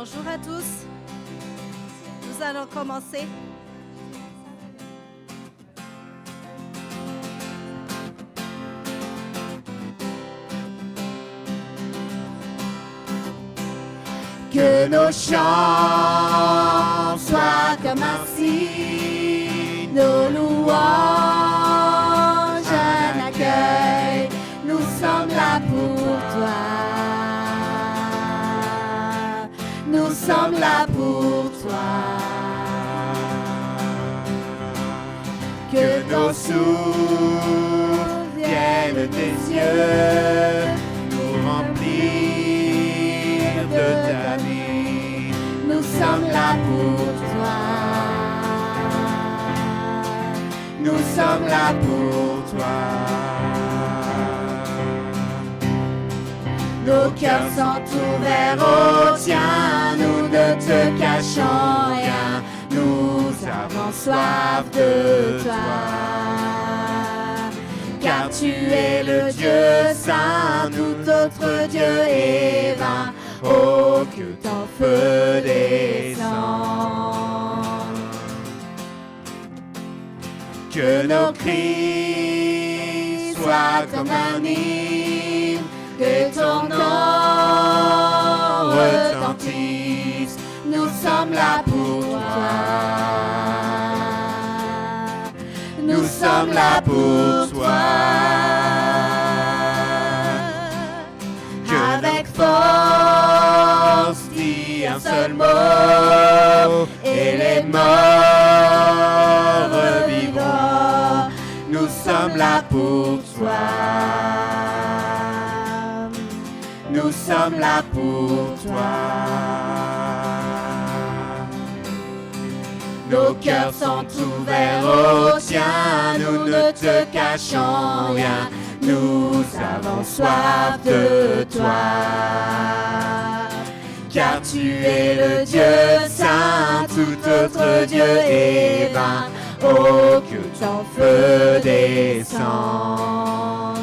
Bonjour à tous. Nous allons commencer. Que nos chants soient comme un signe, nos louanges un accueil. Nous sommes là pour toi. Nous sommes là pour toi. Que nos souffles viennent des yeux nous remplir de ta vie. Nous sommes là pour toi. Nous sommes là pour toi. Nos cœurs sont ouverts au tien, nous ne te cachons rien, nous avons soif de toi. Car tu es le Dieu saint, tout autre Dieu est vain, oh que ton feu descend. Que nos cris soient comme un hymne, que ton nom retentisse, nous sommes là pour toi. Nous sommes là pour toi. Avec force, dis un seul mot, et les morts revivront. Nous sommes là pour toi. Nous sommes là pour toi. Nos cœurs sont ouverts au tien, nous ne te cachons rien, nous avons soif de toi. Car tu es le Dieu saint, tout autre Dieu est vain, oh que ton feu descend.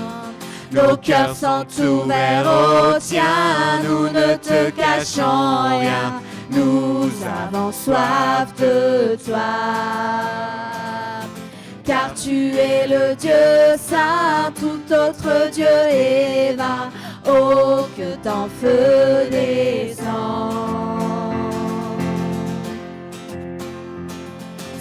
Nos cœurs sont ouverts au tien, nous ne te cachons rien, nous avons soif de toi. Car tu es le Dieu saint, tout autre Dieu est vain, oh que ton feu descend.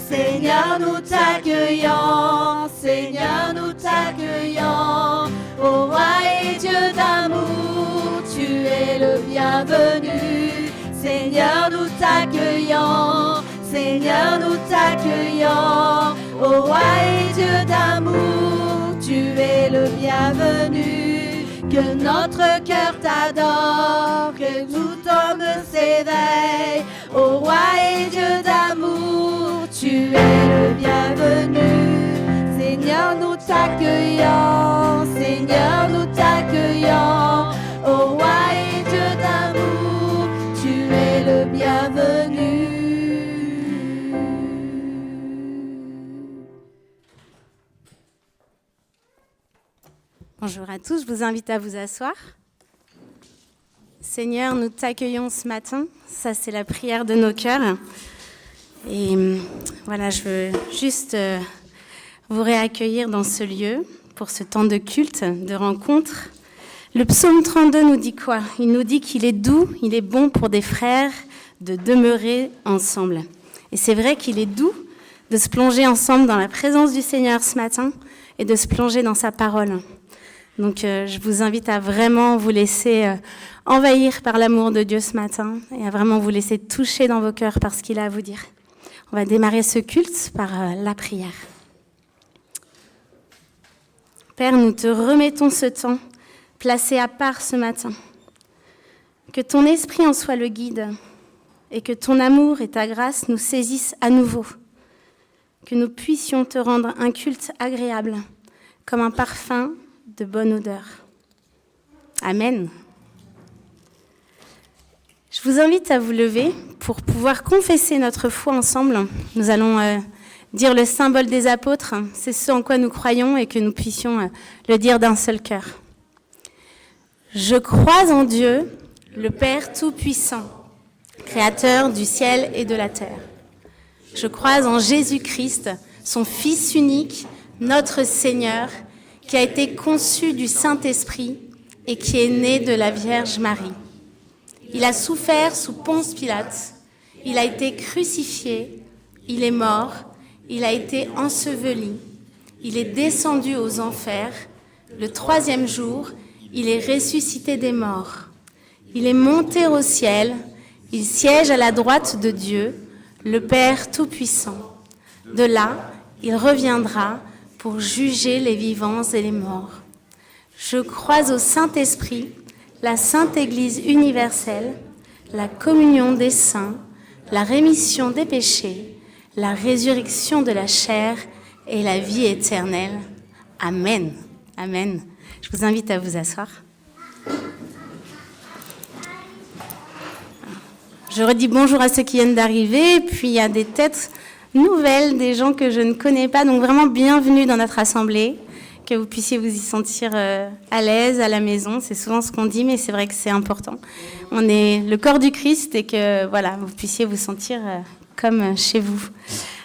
Seigneur, nous t'accueillons, Seigneur, nous t'accueillons, ô roi et Dieu d'amour, tu es le bienvenu. Seigneur, nous t'accueillons, Seigneur, nous t'accueillons, ô roi et Dieu d'amour, tu es le bienvenu. Que notre cœur t'adore, que tout homme s'éveille, ô roi et Dieu d'amour, tu es le bienvenu. Seigneur, nous t'accueillons, Seigneur, nous t'accueillons, ô roi et Dieu d'amour, tu es le bienvenu. Bonjour à tous, je vous invite à vous asseoir. Seigneur, nous t'accueillons ce matin, ça c'est la prière de nos cœurs. Et voilà, je veux juste vous réaccueillir dans ce lieu pour ce temps de culte, de rencontre. Le psaume 32 nous dit quoi ? Il nous dit qu'il est doux, il est bon pour des frères de demeurer ensemble. Et c'est vrai qu'il est doux de se plonger ensemble dans la présence du Seigneur ce matin et de se plonger dans sa parole. Donc je vous invite à vraiment vous laisser envahir par l'amour de Dieu ce matin et à vraiment vous laisser toucher dans vos cœurs par ce qu'il a à vous dire. On va démarrer ce culte par la prière. Père, nous te remettons ce temps placé à part ce matin. Que ton esprit en soit le guide et que ton amour et ta grâce nous saisissent à nouveau. Que nous puissions te rendre un culte agréable, comme un parfum de bonne odeur. Amen. Je vous invite à vous lever pour pouvoir confesser notre foi ensemble. Nous allons dire le symbole des apôtres, c'est ce en quoi nous croyons et que nous puissions le dire d'un seul cœur. Je crois en Dieu, le Père Tout-Puissant, Créateur du ciel et de la terre. Je crois en Jésus-Christ, son Fils unique, notre Seigneur, qui a été conçu du Saint-Esprit et qui est né de la Vierge Marie. Il a souffert sous Ponce Pilate, il a été crucifié, il est mort, il a été enseveli, il est descendu aux enfers, le 3e jour, il est ressuscité des morts. Il est monté au ciel, il siège à la droite de Dieu, le Père Tout-Puissant. De là, il reviendra pour juger les vivants et les morts. Je crois au Saint-Esprit, la Sainte Église universelle, la communion des saints, la rémission des péchés, la résurrection de la chair et la vie éternelle. Amen. Amen. Je vous invite à vous asseoir. Je redis bonjour à ceux qui viennent d'arriver, puis il y a des têtes nouvelles, des gens que je ne connais pas, donc vraiment bienvenue dans notre assemblée, que vous puissiez vous y sentir à l'aise, à la maison, c'est souvent ce qu'on dit, mais c'est vrai que c'est important. On est le corps du Christ et que voilà, vous puissiez vous sentir comme chez vous.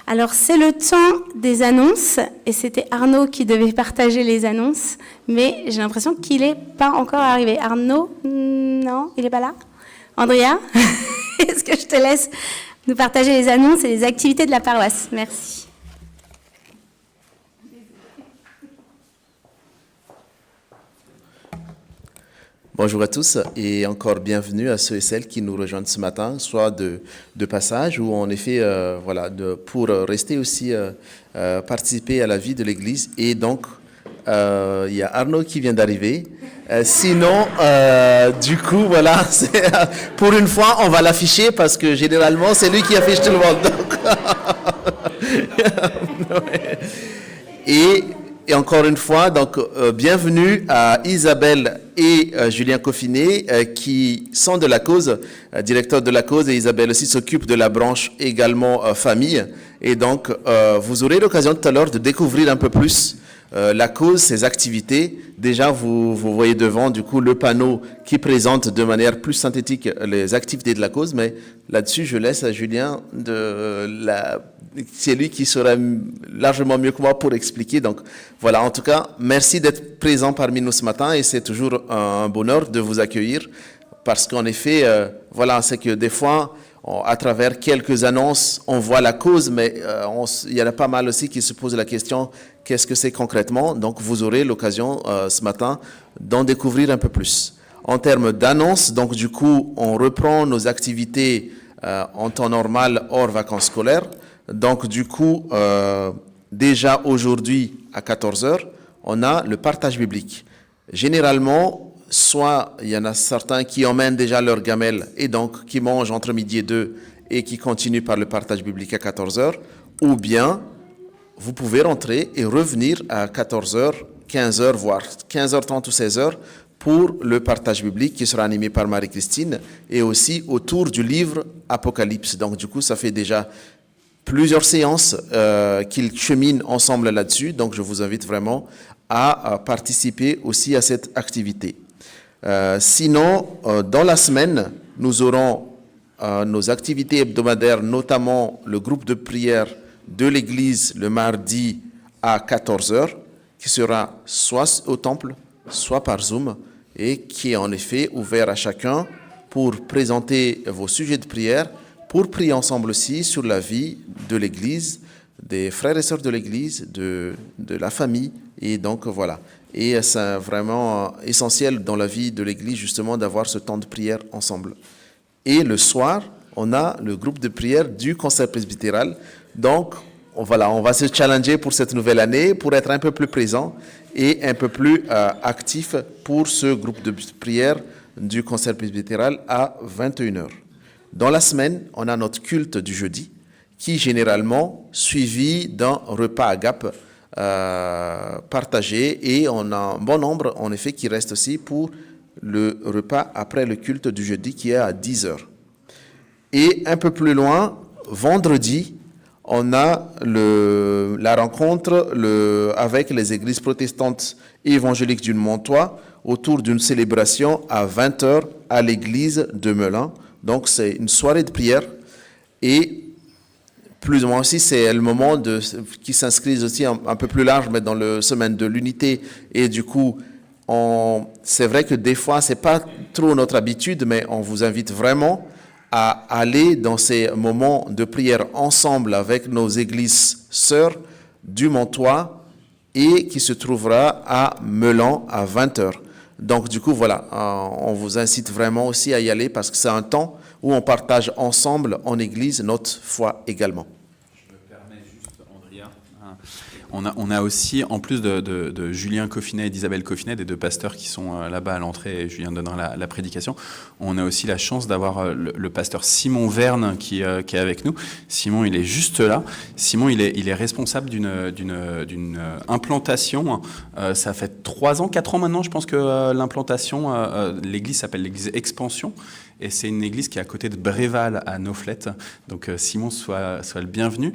Alors c'est le temps des annonces, et c'était Arnaud qui devait partager les annonces, mais j'ai l'impression qu'il n'est pas encore arrivé. Arnaud, non, il n'est pas là ? Andrea, est-ce que je te laisse nous partager les annonces et les activités de la paroisse ? Merci. Bonjour à tous et encore bienvenue à ceux et celles qui nous rejoignent ce matin, soit de passage ou en effet pour rester aussi participer à la vie de l'Église. Et donc, il y a Arnaud qui vient d'arriver. Sinon, du coup, voilà, pour une fois, on va l'afficher parce que généralement, c'est lui qui affiche tout le monde. Donc, et encore une fois, donc bienvenue à Isabelle et Julien Coffinet qui sont de la cause, directeurs de la cause, et Isabelle aussi s'occupe de la branche également famille. Et donc, vous aurez l'occasion tout à l'heure de découvrir un peu plus la cause, ses activités. Déjà, vous voyez devant du coup le panneau qui présente de manière plus synthétique les activités de la cause, mais là-dessus, je laisse à Julien c'est lui qui sera largement mieux que moi pour expliquer. Donc voilà, en tout cas, merci d'être présent parmi nous ce matin et c'est toujours un bonheur de vous accueillir parce qu'en effet, voilà, c'est que des fois, à travers quelques annonces, on voit la cause, mais il y en a pas mal aussi qui se posent la question, qu'est-ce que c'est concrètement? Donc vous aurez l'occasion ce matin d'en découvrir un peu plus. En termes d'annonces, donc du coup, on reprend nos activités en temps normal hors vacances scolaires. Donc du coup, déjà aujourd'hui à 14h, on a le partage biblique. Généralement, soit il y en a certains qui emmènent déjà leur gamelle et donc qui mangent entre midi et 2 et qui continuent par le partage biblique à 14h, ou bien vous pouvez rentrer et revenir à 14h, 15h, voire 15h30 ou 16h pour le partage biblique qui sera animé par Marie-Christine et aussi autour du livre Apocalypse. Donc du coup, ça fait déjà plusieurs séances qu'ils cheminent ensemble là-dessus, donc je vous invite vraiment à participer aussi à cette activité. Sinon, dans la semaine, nous aurons nos activités hebdomadaires, notamment le groupe de prière de l'Église le mardi à 14h, qui sera soit au temple, soit par Zoom, et qui est en effet ouvert à chacun pour présenter vos sujets de prière, pour prier ensemble aussi sur la vie de l'Église, des frères et sœurs de l'Église, de la famille. Et donc voilà. Et c'est vraiment essentiel dans la vie de l'Église justement d'avoir ce temps de prière ensemble. Et le soir, on a le groupe de prière du concert presbytéral. Donc voilà, on va se challenger pour cette nouvelle année, pour être un peu plus présent et un peu plus actif pour ce groupe de prière du concert presbytéral à 21h. Dans la semaine, on a notre culte du jeudi, qui est généralement suivi d'un repas agape partagé, et on a un bon nombre, en effet, qui reste aussi pour le repas après le culte du jeudi, qui est à 10h. Et un peu plus loin, vendredi, on a la rencontre avec les églises protestantes et évangéliques du Montois autour d'une célébration à 20h à l'église de Melun, Donc c'est une soirée de prière et plus ou moins aussi c'est le moment qui s'inscrit aussi un peu plus large, mais dans le semaine de l'unité. Et du coup, c'est vrai que des fois c'est pas trop notre habitude, mais on vous invite vraiment à aller dans ces moments de prière ensemble avec nos églises sœurs du Montois et qui se trouvera à Meulan à 20h. Donc du coup, voilà, on vous incite vraiment aussi à y aller parce que c'est un temps où on partage ensemble en église notre foi également. Je me permets juste, Andrea, on a aussi, en plus de Julien Coffinet et d'Isabelle Coffinet, des deux pasteurs qui sont là-bas à l'entrée, et Julien donnera la prédication, on a aussi la chance d'avoir le pasteur Simon Verne qui est avec nous. Simon, il est juste là. Simon, il est responsable d'une implantation. Ça fait 3 ans, 4 ans maintenant, je pense que l'implantation, l'église s'appelle l'église Expansion. Et c'est une église qui est à côté de Bréval, à Noflette. Donc Simon, sois le bienvenu.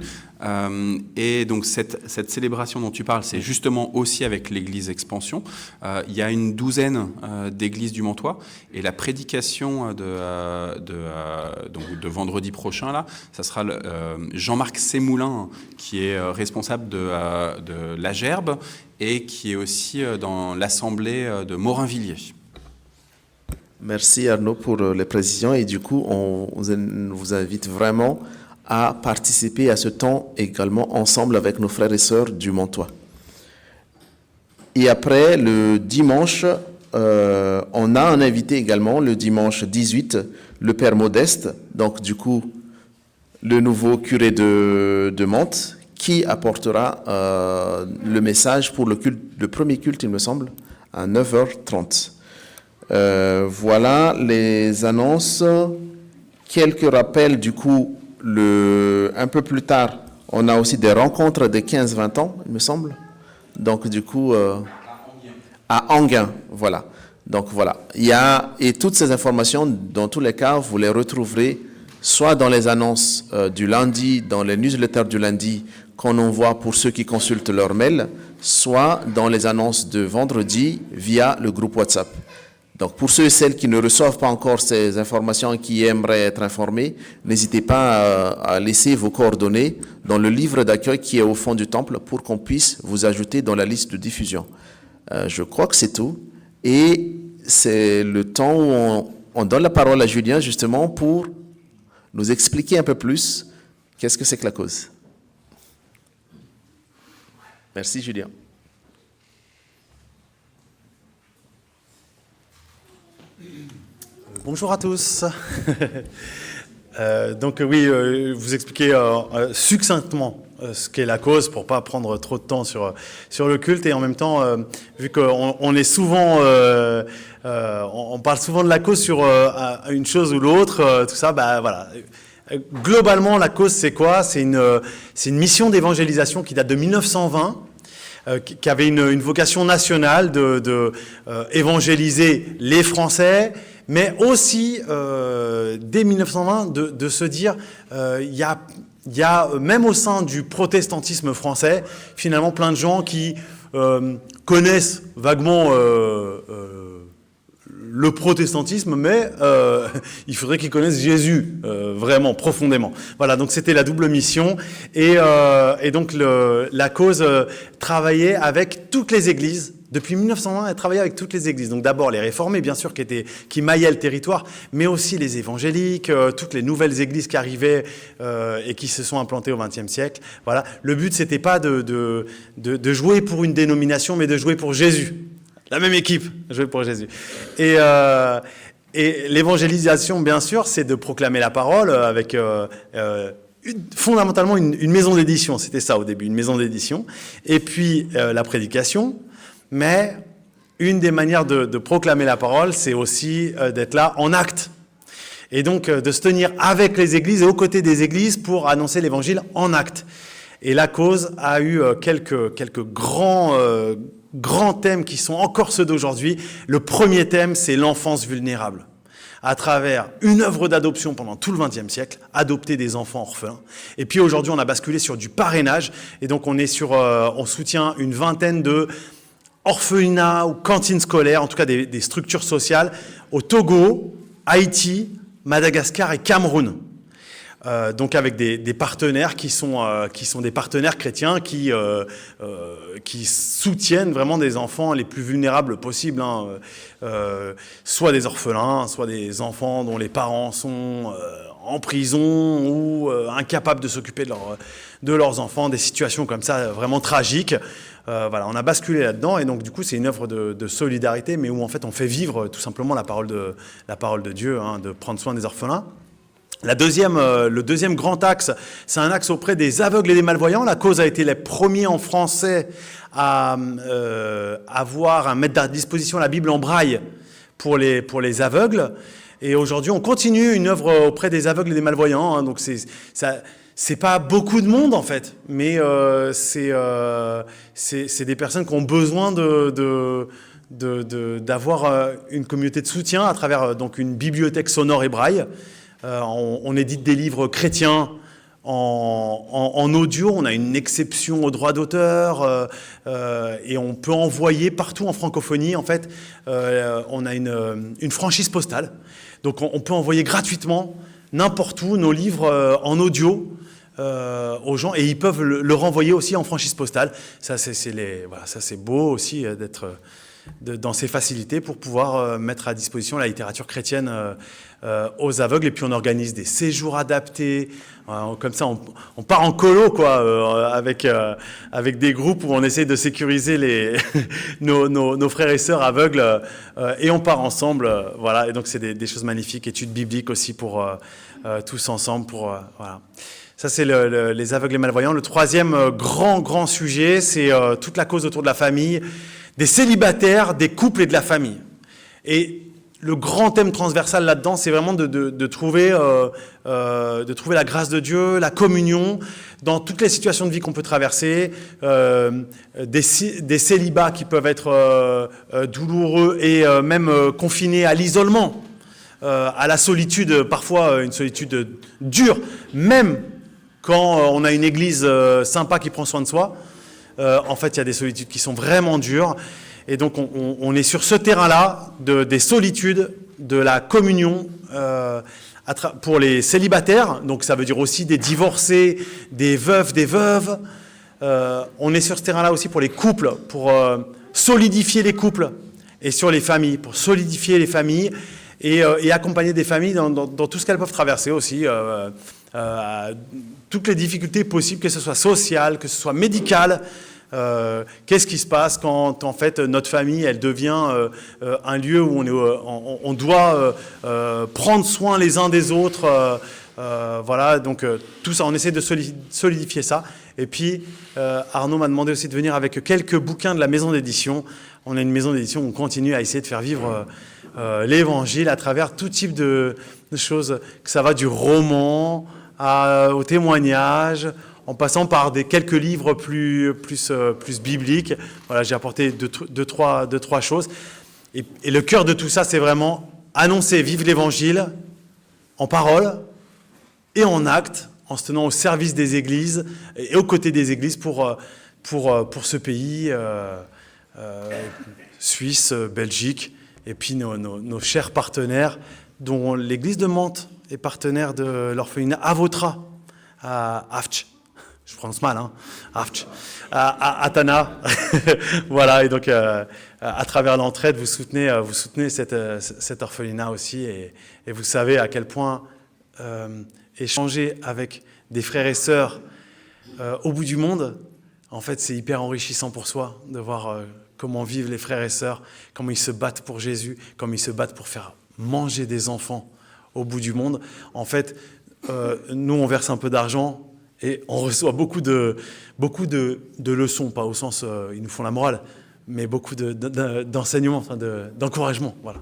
Et donc cette célébration dont tu parles, c'est justement aussi avec l'église Expansion. Il y a une douzaine d'églises du Montois. Et la prédication de vendredi prochain, là, ça sera Jean-Marc Sémoulin, qui est responsable de la Gerbe et qui est aussi dans l'assemblée de Morinvilliers. Merci Arnaud pour les précisions et du coup on vous invite vraiment à participer à ce temps également ensemble avec nos frères et sœurs du Montois. Et après le dimanche, on a un invité également le dimanche 18, le Père Modeste, donc du coup le nouveau curé de Mantes qui apportera le message pour le premier culte il me semble à 9h30. Voilà les annonces. Quelques rappels du coup, un peu plus tard, on a aussi des rencontres des 15-20 ans, il me semble. Donc du coup, à Enghien, voilà. Donc voilà, et toutes ces informations, dans tous les cas, vous les retrouverez soit dans les annonces du lundi, dans les newsletters du lundi qu'on envoie pour ceux qui consultent leur mail, soit dans les annonces de vendredi via le groupe WhatsApp. Donc, pour ceux et celles qui ne reçoivent pas encore ces informations et qui aimeraient être informés, n'hésitez pas à laisser vos coordonnées dans le livre d'accueil qui est au fond du temple pour qu'on puisse vous ajouter dans la liste de diffusion. Je crois que c'est tout. Et c'est le temps où on donne la parole à Julien justement pour nous expliquer un peu plus qu'est-ce que c'est que la cause. Merci Julien. Bonjour à tous. Donc oui, vous expliquez succinctement ce qu'est la cause pour pas prendre trop de temps sur le culte et en même temps, vu qu'on est souvent, on parle souvent de la cause sur une chose ou l'autre, tout ça, bah voilà. Globalement, la cause c'est quoi ? C'est une mission d'évangélisation qui date de 1920. Qui avait une vocation nationale de évangéliser les Français, mais aussi dès 1920 de se dire il y a même au sein du protestantisme français finalement plein de gens qui connaissent vaguement le protestantisme, mais il faudrait qu'ils connaissent Jésus vraiment profondément. Voilà, donc c'était la double mission et donc la cause travaillait avec toutes les églises. Depuis 1920, elle travaillait avec toutes les églises. Donc d'abord les réformés, bien sûr, qui maillaient le territoire, mais aussi les évangéliques, toutes les nouvelles églises qui arrivaient et qui se sont implantées au XXe siècle. Voilà, le but c'était pas de jouer pour une dénomination, mais de jouer pour Jésus. La même équipe, jouer pour Jésus. Et l'évangélisation, bien sûr, c'est de proclamer la parole avec fondamentalement une maison d'édition. C'était ça au début, une maison d'édition. Et puis la prédication. Mais une des manières de proclamer la parole, c'est aussi d'être là en acte. Et donc de se tenir avec les églises et aux côtés des églises pour annoncer l'évangile en acte. Et la cause a eu quelques grands thèmes qui sont encore ceux d'aujourd'hui. Le premier thème, c'est l'enfance vulnérable. À travers une œuvre d'adoption pendant tout le XXe siècle, adopter des enfants orphelins. Et puis aujourd'hui, on a basculé sur du parrainage. Et donc on soutient une vingtaine de orphelinats ou cantines scolaires, en tout cas des structures sociales, au Togo, Haïti, Madagascar et Cameroun. Donc avec des partenaires qui sont des partenaires chrétiens qui soutiennent vraiment des enfants les plus vulnérables possibles, hein. Soit des orphelins, soit des enfants dont les parents sont en prison ou incapables de s'occuper de leurs enfants, des situations comme ça vraiment tragiques. Voilà, on a basculé là-dedans et donc du coup c'est une œuvre de solidarité, mais où en fait on fait vivre tout simplement la parole de Dieu, hein, de prendre soin des orphelins. Le deuxième grand axe, c'est un axe auprès des aveugles et des malvoyants. La cause a été les premiers en français à mettre à disposition la Bible en braille pour les aveugles. Et aujourd'hui, on continue une œuvre auprès des aveugles et des malvoyants, hein. Donc c'est pas beaucoup de monde en fait, mais c'est des personnes qui ont besoin d'avoir une communauté de soutien à travers donc une bibliothèque sonore et braille. On édite des livres chrétiens en audio, on a une exception au droit d'auteur et on peut envoyer partout en francophonie. En fait, on a une franchise postale, donc on peut envoyer gratuitement n'importe où nos livres en audio aux gens et ils peuvent le renvoyer aussi en franchise postale. Ça c'est beau aussi d'être dans ces facilités pour pouvoir mettre à disposition la littérature chrétienne aux aveugles. Et puis on organise des séjours adaptés, comme ça on part en colo quoi, avec des groupes où on essaie de sécuriser nos frères et sœurs aveugles et on part ensemble, voilà. Et donc c'est des choses magnifiques, études bibliques aussi pour tous ensemble voilà. Ça, c'est les aveugles et malvoyants. Le troisième grand sujet, c'est toute la cause autour de la famille, des célibataires, des couples et de la famille. Et le grand thème transversal là-dedans, c'est vraiment de trouver la grâce de Dieu, la communion, dans toutes les situations de vie qu'on peut traverser, des célibats qui peuvent être douloureux et même confinés à l'isolement, à la solitude, parfois une solitude dure, même quand on a une église sympa qui prend soin de soi. En fait, il y a des solitudes qui sont vraiment dures. Et donc, on est sur ce terrain-là des solitudes, de la communion pour les célibataires. Donc, ça veut dire aussi des divorcés, des veufs, des veuves. On est sur ce terrain-là aussi pour les couples, pour solidifier les couples. Et sur les familles, pour solidifier les familles et accompagner des familles dans tout ce qu'elles peuvent traverser aussi. Toutes les difficultés possibles, que ce soit sociales, que ce soit médicales. Qu'est-ce qui se passe quand en fait notre famille elle devient un lieu où on doit prendre soin les uns des autres, voilà, donc tout ça, on essaie de solidifier ça. Et puis Arnaud m'a demandé aussi de venir avec quelques bouquins de la maison d'édition. On a une maison d'édition où on continue à essayer de faire vivre l'évangile à travers tout type de choses, que ça va du roman au témoignage, en passant par quelques livres plus bibliques. Voilà, j'ai apporté deux, trois choses. Et le cœur de tout ça, c'est vraiment annoncer, vivre l'évangile en parole et en acte, en se tenant au service des églises et aux côtés des églises pour ce pays, Suisse, Belgique, et puis nos chers partenaires, dont l'église de Mantes est partenaire de l'orphelinat Avotra à Avtch. Je prononce mal, hein, Avtch, à Tana. Voilà, et donc à travers l'entraide, vous soutenez cet orphelinat aussi, et vous savez à quel point échanger avec des frères et sœurs au bout du monde, en fait, c'est hyper enrichissant pour soi de voir comment vivent les frères et sœurs, comment ils se battent pour Jésus, comment ils se battent pour faire manger des enfants au bout du monde. En fait, nous, on verse un peu d'argent et on reçoit beaucoup de leçons, pas au sens ils nous font la morale, mais beaucoup d'enseignements, enfin d'encouragement. Voilà.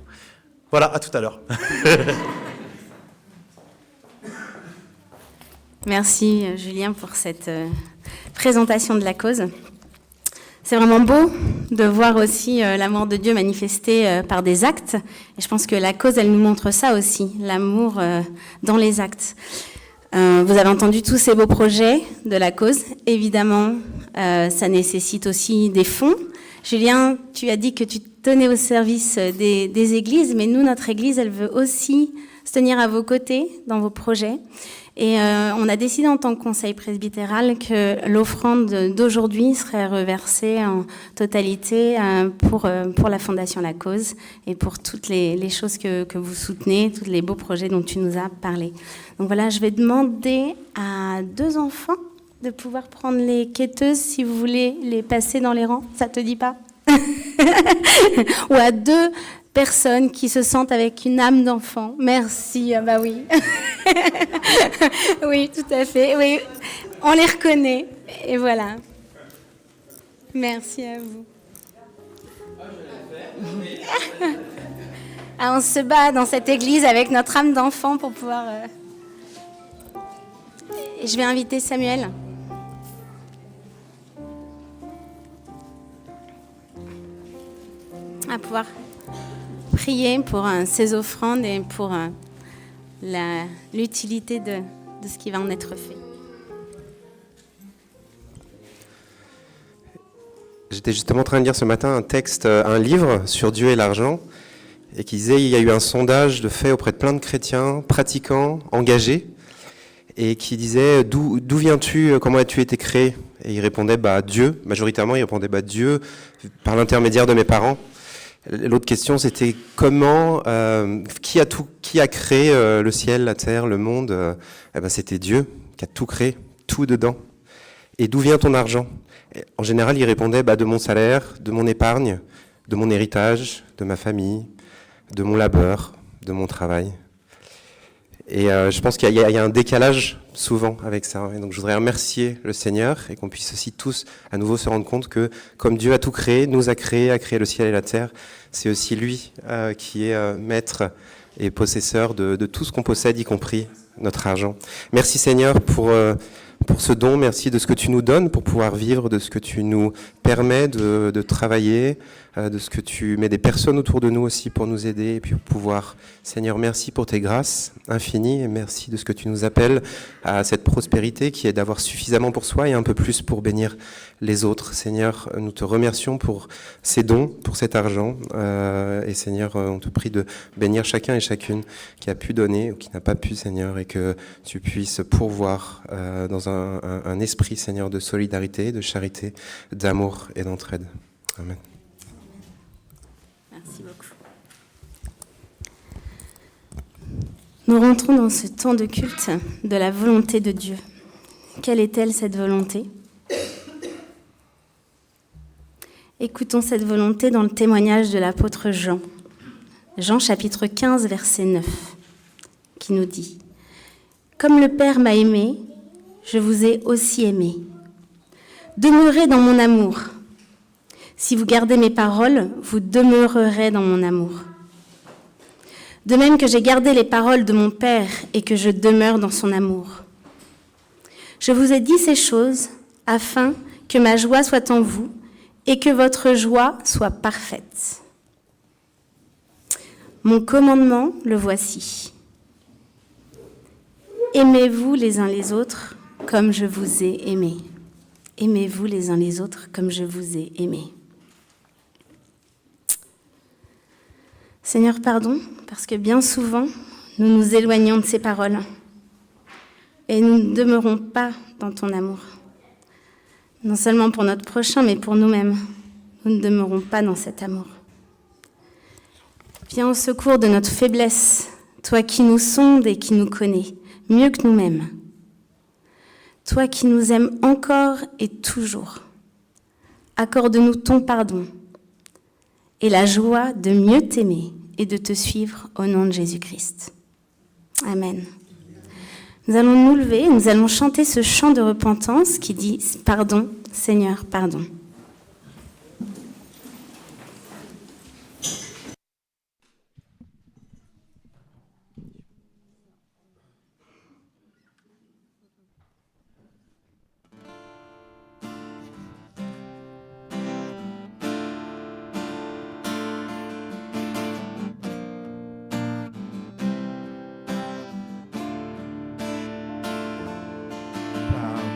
Voilà, à tout à l'heure. Merci Julien pour cette présentation de la cause. C'est vraiment beau de voir aussi l'amour de Dieu manifesté par des actes. Et je pense que la cause, elle nous montre ça aussi, l'amour dans les actes. Vous avez entendu tous ces beaux projets de la cause. Évidemment, ça nécessite aussi des fonds. Julien, tu as dit que tu donner au service des églises, mais nous, notre église, elle veut aussi se tenir à vos côtés dans vos projets. Et on a décidé en tant que conseil presbytéral que l'offrande d'aujourd'hui serait reversée en totalité pour la Fondation La Cause et pour toutes les choses que vous soutenez, tous les beaux projets dont tu nous as parlé. Donc voilà, je vais demander à 2 enfants de pouvoir prendre les quêteuses si vous voulez les passer dans les rangs. Ça te dit pas? Ou à 2 personnes qui se sentent avec une âme d'enfant. Merci, bah oui. Oui, tout à fait. Oui, on les reconnaît. Et voilà. Merci à vous. Ah, on se bat dans cette église avec notre âme d'enfant pour pouvoir... Et je vais inviter Samuel. À pouvoir prier pour ces offrandes et pour l'utilité de ce qui va en être fait. J'étais justement en train de lire ce matin un livre sur Dieu et l'argent, et qui disait il y a eu un sondage de fait auprès de plein de chrétiens, pratiquants, engagés, et qui disait d'où viens-tu, comment as-tu été créé? Et il répondait Dieu, majoritairement il répondait Dieu par l'intermédiaire de mes parents. L'autre question, c'était comment, qui a créé le ciel, la terre, le monde? C'était Dieu qui a tout créé, tout dedans. Et d'où vient ton argent? Et en général, il répondait de mon salaire, de mon épargne, de mon héritage, de ma famille, de mon labeur, de mon travail. Et je pense qu'il y a un décalage souvent avec ça. Et donc je voudrais remercier le Seigneur et qu'on puisse aussi tous à nouveau se rendre compte que comme Dieu a tout créé, nous a créé le ciel et la terre, c'est aussi lui qui est maître et possesseur de tout ce qu'on possède, y compris notre argent. Merci Seigneur pour ce don, merci de ce que tu nous donnes pour pouvoir vivre, de ce que tu nous permets de travailler, de ce que tu mets des personnes autour de nous aussi pour nous aider et puis pour pouvoir, Seigneur, merci pour tes grâces infinies et merci de ce que tu nous appelles à cette prospérité qui est d'avoir suffisamment pour soi et un peu plus pour bénir les autres. Seigneur, nous te remercions pour ces dons, pour cet argent et Seigneur, on te prie de bénir chacun et chacune qui a pu donner ou qui n'a pas pu, Seigneur, et que tu puisses pourvoir dans un esprit, Seigneur, de solidarité, de charité, d'amour et d'entraide. Amen. Merci beaucoup. Nous rentrons dans ce temps de culte de la volonté de Dieu. Quelle est-elle, cette volonté? Écoutons cette volonté dans le témoignage de l'apôtre Jean. Jean chapitre 15, verset 9, qui nous dit « Comme le Père m'a aimé, je vous ai aussi aimé. Demeurez dans mon amour. Si vous gardez mes paroles, vous demeurerez dans mon amour. De même que j'ai gardé les paroles de mon Père et que je demeure dans son amour. Je vous ai dit ces choses afin que ma joie soit en vous et que votre joie soit parfaite. Mon commandement, le voici. Aimez-vous les uns les autres comme je vous ai aimés. Aimez-vous les uns les autres comme je vous ai aimés. Seigneur, pardon, parce que bien souvent, nous nous éloignons de ces paroles et nous ne demeurons pas dans ton amour. Non seulement pour notre prochain, mais pour nous-mêmes. Nous ne demeurons pas dans cet amour. Viens au secours de notre faiblesse, toi qui nous sondes et qui nous connais, mieux que nous-mêmes. Toi qui nous aimes encore et toujours. Accorde-nous ton pardon et la joie de mieux t'aimer et de te suivre au nom de Jésus-Christ. Amen. Nous allons nous lever et nous allons chanter ce chant de repentance qui dit « Pardon, Seigneur, pardon ».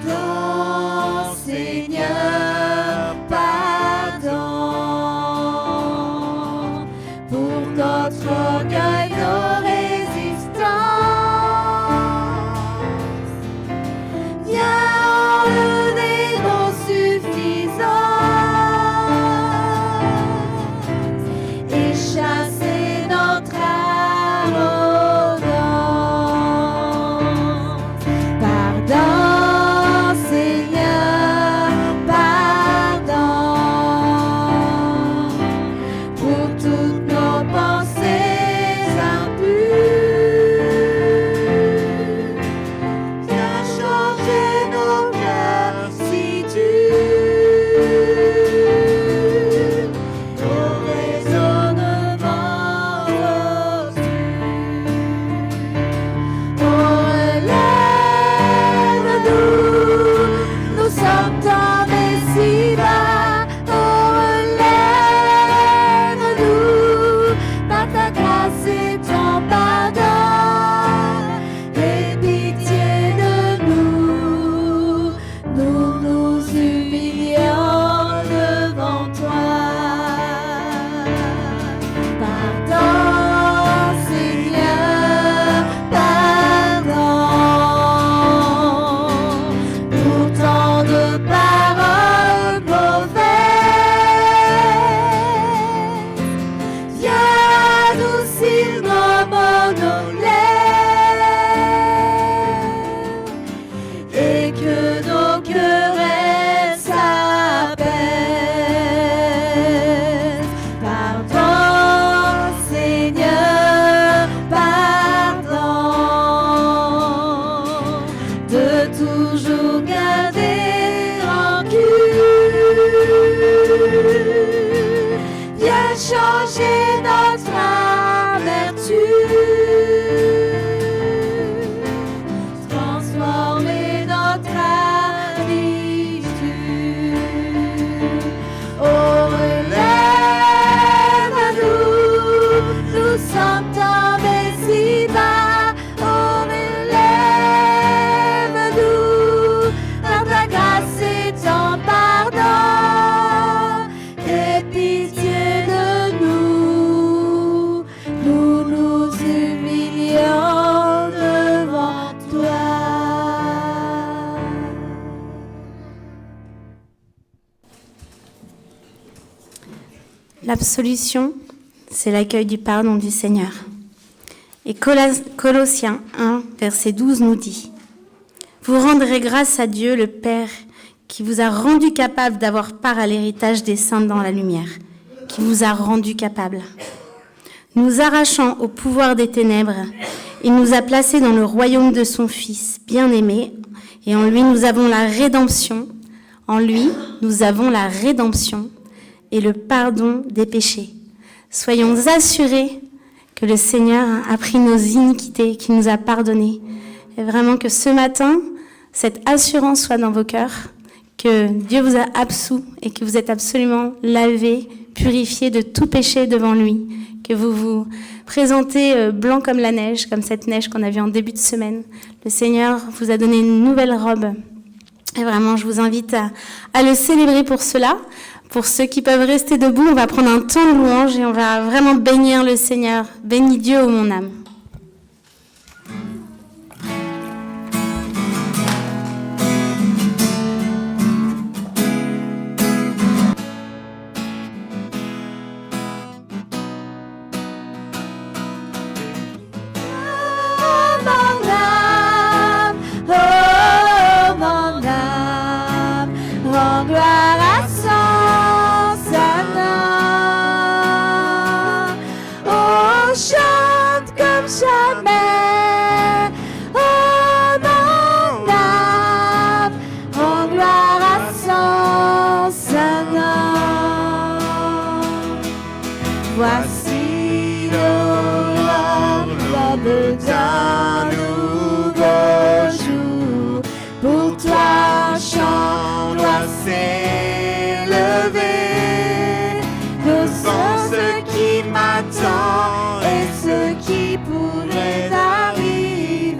Pardon, Seigneur, notre orgueil, nos résistances. Viens enlever nos suffisances et chasser notre arrogance. Pardon, Seigneur, pardon pour toutes nos pensées impures. Viens changer nos cœurs si durs, nos raisonnements obscurs. Oh, relève-nous, nous sommes tombés si bas. Oh, relève-nous, par ta grâce et ton pardon. Aie pitié de nous, nous nous humilions devant toi. Pardon, Seigneur, pardon pour tant de paroles mauvaises. Viens adoucir nos monolèves et que nos querelles s'apaisent. Pardon, Seigneur, pardon de toujours garder rancune. Viens changer notre amertume, transformer notre habitude. Oh, relève-nous, nous sommes tombés si bas. Oh, relève-nous, par ta grâce et ton pardon. Aie pitié de nous, nous nous humilions devant toi. L'absolution, c'est l'accueil du pardon du Seigneur. Et Colossiens 1, verset 12 nous dit « Vous rendrez grâce à Dieu le Père qui vous a rendu capable d'avoir part à l'héritage des saints dans la lumière, qui vous a rendu capable. Nous arrachant au pouvoir des ténèbres, il nous a placés dans le royaume de son Fils bien-aimé, et en lui nous avons la rédemption. En lui, nous avons la rédemption et le pardon des péchés. Soyons assurés que le Seigneur a pris nos iniquités, qu'il nous a pardonnés. Et vraiment que ce matin, cette assurance soit dans vos cœurs, que Dieu vous a absous et que vous êtes absolument lavés, purifiés de tout péché devant lui, que vous vous présentez blanc comme la neige, comme cette neige qu'on a vue en début de semaine. Le Seigneur vous a donné une nouvelle robe. Et vraiment, je vous invite à le célébrer pour cela. Pour ceux qui peuvent rester debout, on va prendre un temps de louange et on va vraiment bénir le Seigneur. Bénis Dieu, ô mon âme. Voici l'aube d'un nouveau jour. Pour toi, un chant doit s'élever. Devant ce qui m'attend et ce qui pourrait arriver.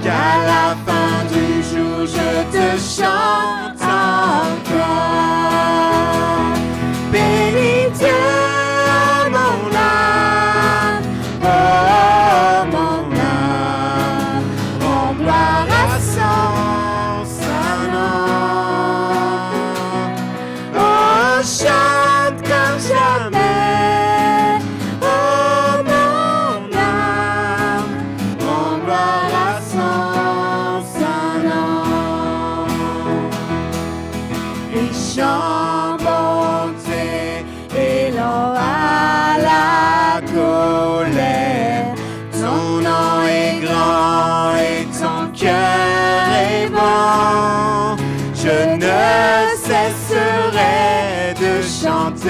Qu'à la fin du jour, je te chante encore. Bénis Dieu,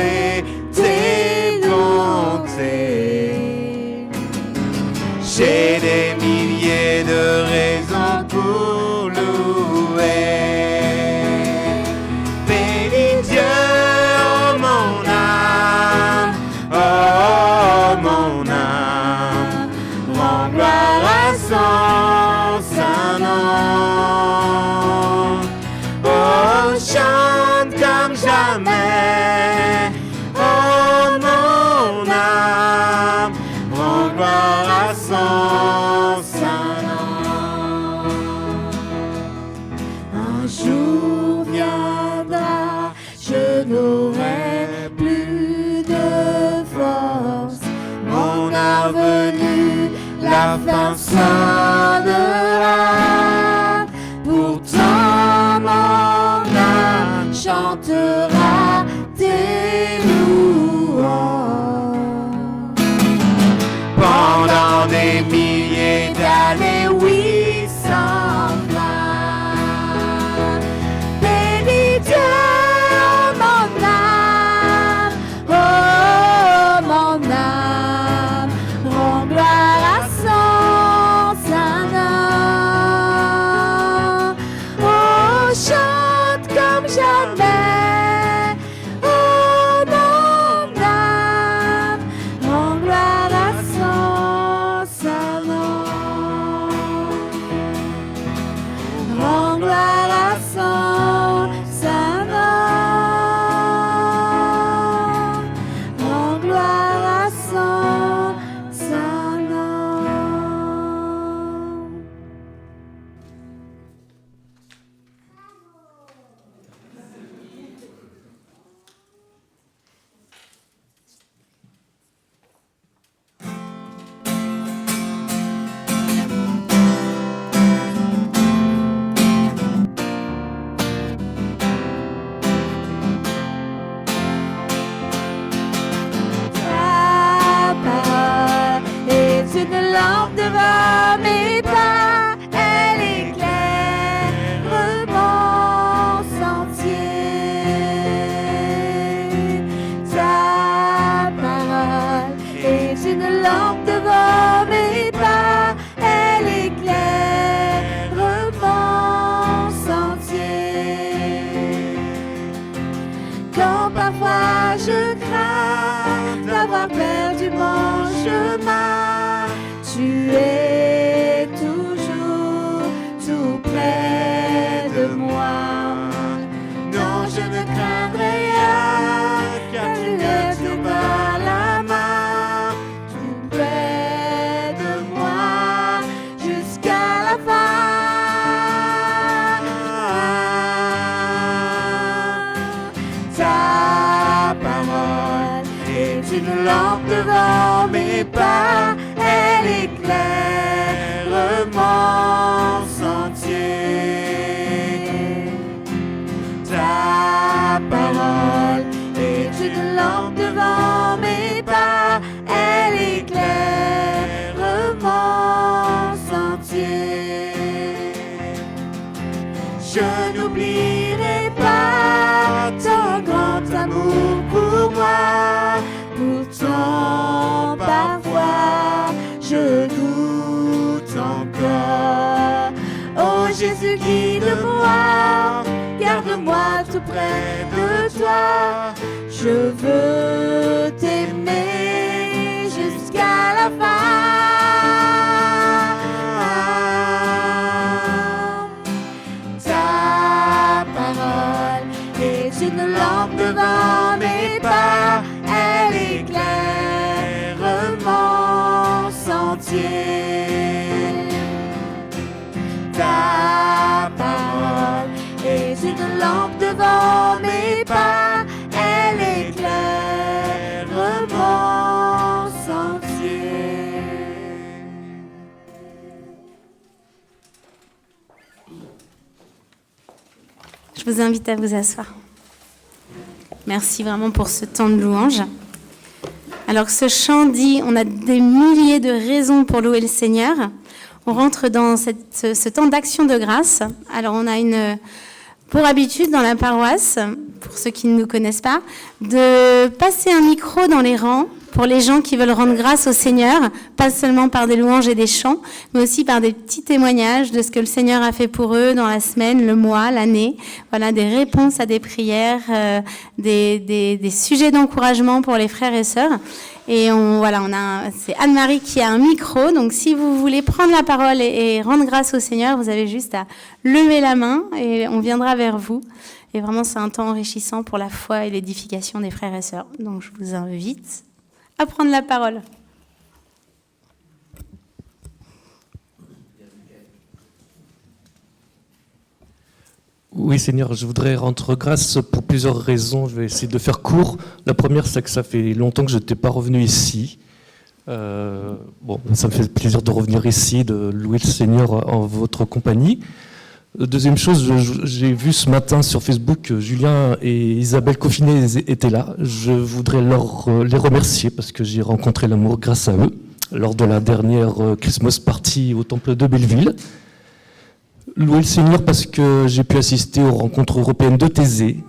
louer tes bontés. J'ai des milliers de raisons pour louer. Bénis Dieu, oh mon âme, oh mon âme, rends gloire à son saint nom. Oh, chante comme jamais, oh mon âme, rends gloire à son saint nom. Un jour viendra, je n'aurai plus de force. Mon heure venue, la fin sonnera. Pourtant mon âme chantera tes louanges. Pendant des milliers d'années, oui, sans fin. Bénis Dieu, oh mon âme, oh mon âme, rends gloire à son saint nom. Oh, chante comme jamais, oh mon âme, rends gloire à son saint nom. Rends gloire à son saint nom. Rends gloire à son saint nom. Ta parole est une lampe devant mes pas, elle éclaire mon sentier. Ta parole est une lampe devant mes pas, elle éclaire mon sentier. Quand parfois je crains d'avoir perdu mon chemin, tu es toujours tout près de moi. Non, je ne craindrai rien, car tu lèves par la main, tout près de moi, jusqu'à la fin. Ta parole est une lampe devant mes pas, elle éclaire mon sentier. Ta parole est une lampe devant mes pas, elle éclaire mon sentier. Je n'oublierai pas ton grand amour pour moi. Pourtant, parfois, je doute encore. Oh Jésus, guide-moi, garde-moi tout près de toi. Je veux t'aimer jusqu'à la fin. Ta parole est une lampe devant mes pas, elle éclaire mon sentier. Ta parole est une lampe devant mes pas, elle éclaire mon sentier. Je vous invite à vous asseoir. Merci vraiment pour ce temps de louange. Alors ce chant dit, on a des milliers de raisons pour louer le Seigneur. On rentre dans ce temps d'action de grâce. Alors on a pour habitude dans la paroisse, pour ceux qui ne nous connaissent pas, de passer un micro dans les rangs pour les gens qui veulent rendre grâce au Seigneur, pas seulement par des louanges et des chants, mais aussi par des petits témoignages de ce que le Seigneur a fait pour eux dans la semaine, le mois, l'année. Voilà, des réponses à des prières, des sujets d'encouragement pour les frères et sœurs. Et c'est Anne-Marie qui a un micro, donc si vous voulez prendre la parole et rendre grâce au Seigneur, vous avez juste à lever la main et on viendra vers vous. Et vraiment, c'est un temps enrichissant pour la foi et l'édification des frères et sœurs. Donc je vous invite à prendre la parole. Oui, Seigneur, je voudrais rendre grâce pour plusieurs raisons. Je vais essayer de faire court. La première, c'est que ça fait longtemps que je n'étais pas revenu ici. Ça me fait plaisir de revenir ici, de louer le Seigneur en votre compagnie. Deuxième chose, j'ai vu ce matin sur Facebook que Julien et Isabelle Coffinet étaient là. Je voudrais les remercier parce que j'ai rencontré l'amour grâce à eux lors de la dernière Christmas Party au Temple de Belleville. Louer le Seigneur parce que j'ai pu assister aux rencontres européennes de Thésée.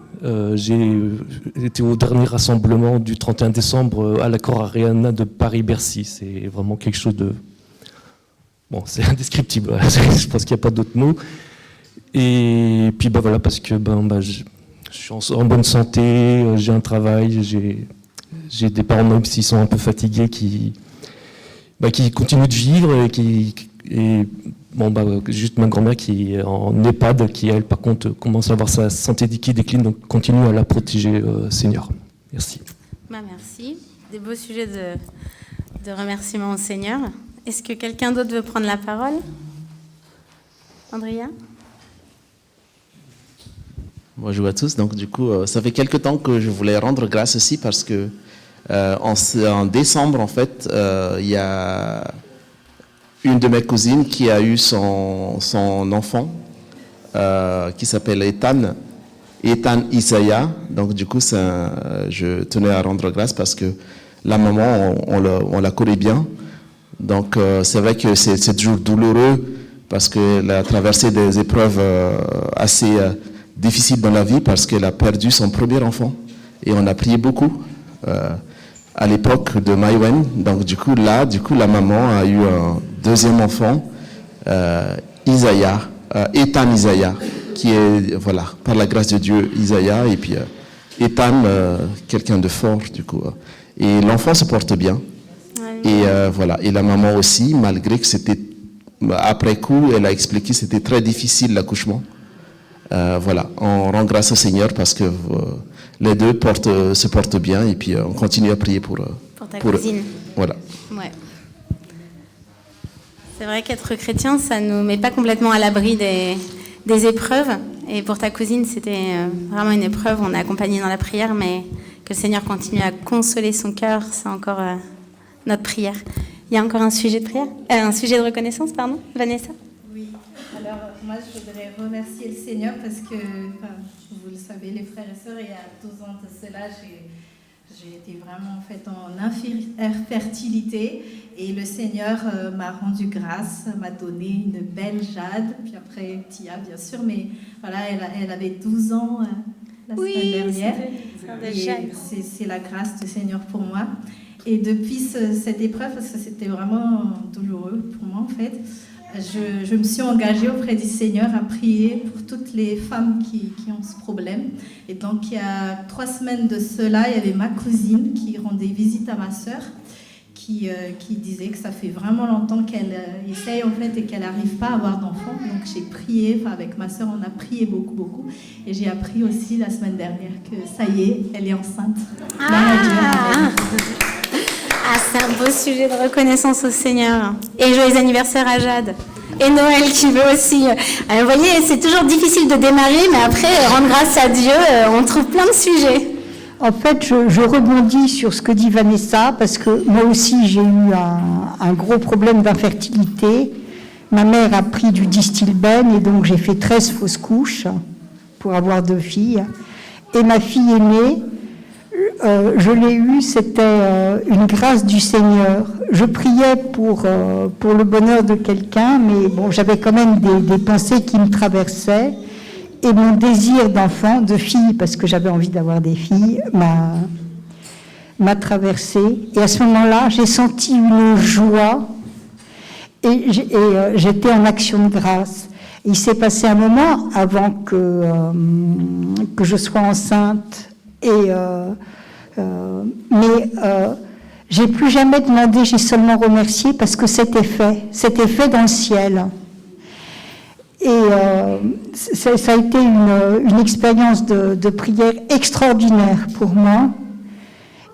J'ai été au dernier rassemblement du 31 décembre à l'Accor Arena de Paris-Bercy. C'est vraiment quelque chose de... c'est indescriptible. Je pense qu'il n'y a pas d'autres mots. Et puis parce que je suis en bonne santé, j'ai un travail, j'ai des parents même s'ils sont un peu fatigués qui continuent de vivre juste ma grand-mère qui est en EHPAD, qui elle par contre commence à avoir sa santé qui décline, donc continue à la protéger, Seigneur. Merci. Merci. Des beaux sujets de remerciement au Seigneur. Est-ce que quelqu'un d'autre veut prendre la parole? Andrea? Bonjour à tous. Donc du coup, ça fait quelque temps que je voulais rendre grâce aussi parce que en décembre, en fait, il y a une de mes cousines qui a eu son enfant qui s'appelle Ethan Isaiah. Donc du coup, je tenais à rendre grâce parce que la maman, on la connaît bien. Donc c'est vrai que c'est toujours douloureux parce qu'elle a traversé des épreuves assez difficiles dans la vie parce qu'elle a perdu son premier enfant. Et on a prié beaucoup à l'époque de Maïwen. Donc du coup, la maman a eu un deuxième enfant, Ethan Isaiah, qui est, par la grâce de Dieu, Isaiah, et puis Ethan, quelqu'un de fort, du coup. Et l'enfant se porte bien. Et et la maman aussi, malgré que c'était, après coup, elle a expliqué que c'était très difficile l'accouchement. On rend grâce au Seigneur parce que les deux se portent bien et puis on continue à prier pour ta cousine. Voilà. Ouais. C'est vrai qu'être chrétien, ça ne nous met pas complètement à l'abri des épreuves. Et pour ta cousine, c'était vraiment une épreuve. On a accompagné dans la prière, mais que le Seigneur continue à consoler son cœur, c'est encore notre prière. Il y a encore un sujet de prière, un sujet de reconnaissance, pardon, Vanessa? Oui, alors moi je voudrais remercier le Seigneur parce que, vous le savez les frères et sœurs, il y a 12 ans de cela, j'ai été vraiment en fait en infertilité et le Seigneur m'a rendu grâce, m'a donné une belle Jade, puis après Tia bien sûr, mais voilà, elle avait 12 ans la semaine dernière et c'est la grâce du Seigneur pour moi. Et depuis cette épreuve, parce que c'était vraiment douloureux pour moi en fait, je me suis engagée auprès du Seigneur à prier pour toutes les femmes qui ont ce problème. Et donc, il y a 3 semaines de cela, il y avait ma cousine qui rendait visite à ma sœur, qui disait que ça fait vraiment longtemps qu'elle essaye en fait et qu'elle n'arrive pas à avoir d'enfant. Donc, j'ai prié, avec ma sœur, on a prié beaucoup, beaucoup. Et j'ai appris aussi la semaine dernière que ça y est, elle est enceinte. C'est un beau sujet de reconnaissance au Seigneur. Et joyeux anniversaire à Jade. Et Noël qui veut aussi. Vous voyez, c'est toujours difficile de démarrer, mais après, rendre grâce à Dieu, on trouve plein de sujets. En fait, je rebondis sur ce que dit Vanessa, parce que moi aussi, j'ai eu un gros problème d'infertilité. Ma mère a pris du Distilben, et donc j'ai fait 13 fausses couches pour avoir 2 filles. Et ma fille aînée, je l'ai eue, c'était une grâce du Seigneur. Je priais pour le bonheur de quelqu'un, mais bon, j'avais quand même des pensées qui me traversaient. Et mon désir d'enfant, de fille, parce que j'avais envie d'avoir des filles, m'a traversée. Et à ce moment-là, j'ai senti une joie et j'étais en action de grâce. Il s'est passé un moment avant que je sois enceinte, mais j'ai plus jamais demandé, j'ai seulement remercié parce que c'était fait dans le ciel. Et ça a été une expérience de prière extraordinaire pour moi.